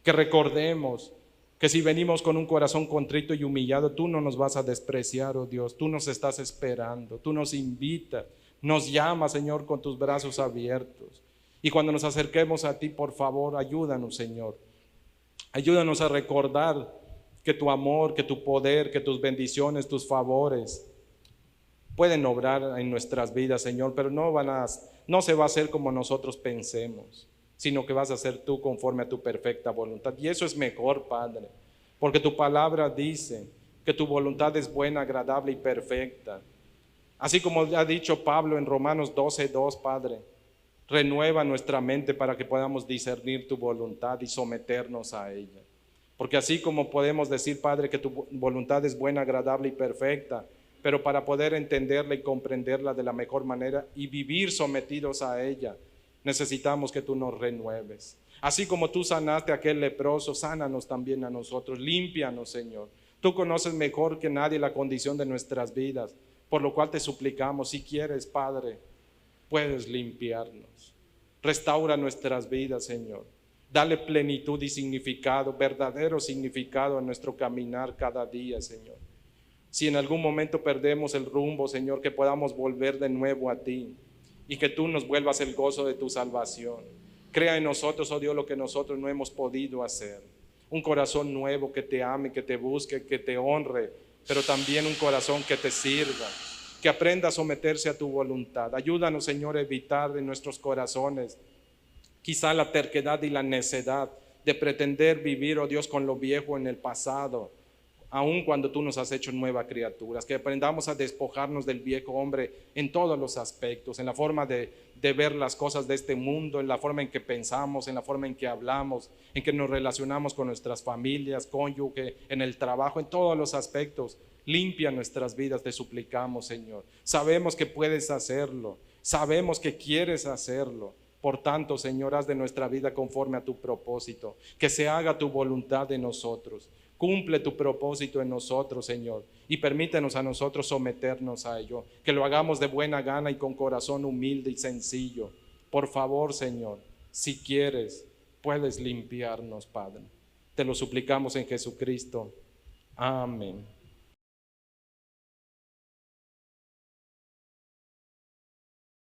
Que recordemos que si venimos con un corazón contrito y humillado, tú no nos vas a despreciar, oh Dios. Tú nos estás esperando, tú nos invitas, nos llamas, Señor, con tus brazos abiertos. Y cuando nos acerquemos a ti, por favor, ayúdanos, Señor. Ayúdanos a recordar que tu amor, que tu poder, que tus bendiciones, tus favores pueden obrar en nuestras vidas, Señor, pero no se va a hacer como nosotros pensemos, sino que vas a hacer tú conforme a tu perfecta voluntad. Y eso es mejor, Padre, porque tu palabra dice que tu voluntad es buena, agradable y perfecta. Así como ha dicho Pablo en Romanos 12:2, Padre, renueva nuestra mente para que podamos discernir tu voluntad y someternos a ella. Porque así como podemos decir, Padre, que tu voluntad es buena, agradable y perfecta, pero para poder entenderla y comprenderla de la mejor manera y vivir sometidos a ella, necesitamos que tú nos renueves. Así como tú sanaste a aquel leproso, sánanos también a nosotros, límpianos, Señor. Tú conoces mejor que nadie la condición de nuestras vidas, por lo cual te suplicamos, si quieres, Padre, puedes limpiarnos. Restaura nuestras vidas, Señor. Dale plenitud y significado, verdadero significado a nuestro caminar cada día, Señor. Si en algún momento perdemos el rumbo, Señor, que podamos volver de nuevo a ti y que tú nos vuelvas el gozo de tu salvación. Crea en nosotros, oh Dios, lo que nosotros no hemos podido hacer. Un corazón nuevo que te ame, que te busque, que te honre, pero también un corazón que te sirva, que aprenda a someterse a tu voluntad. Ayúdanos, Señor, a evitar en nuestros corazones quizá la terquedad y la necedad de pretender vivir, oh Dios, con lo viejo en el pasado, aun cuando tú nos has hecho nuevas criaturas. Que aprendamos a despojarnos del viejo hombre en todos los aspectos, en la forma de ver las cosas de este mundo, en la forma en que pensamos, en la forma en que hablamos, en que nos relacionamos con nuestras familias, cónyuge, en el trabajo, en todos los aspectos. Limpia nuestras vidas, te suplicamos, Señor. Sabemos que puedes hacerlo, sabemos que quieres hacerlo. Por tanto, Señor, haz de nuestra vida conforme a tu propósito, que se haga tu voluntad en nosotros. Cumple tu propósito en nosotros, Señor, y permítenos a nosotros someternos a ello, que lo hagamos de buena gana y con corazón humilde y sencillo. Por favor, Señor, si quieres, puedes limpiarnos, Padre. Te lo suplicamos en Jesucristo. Amén.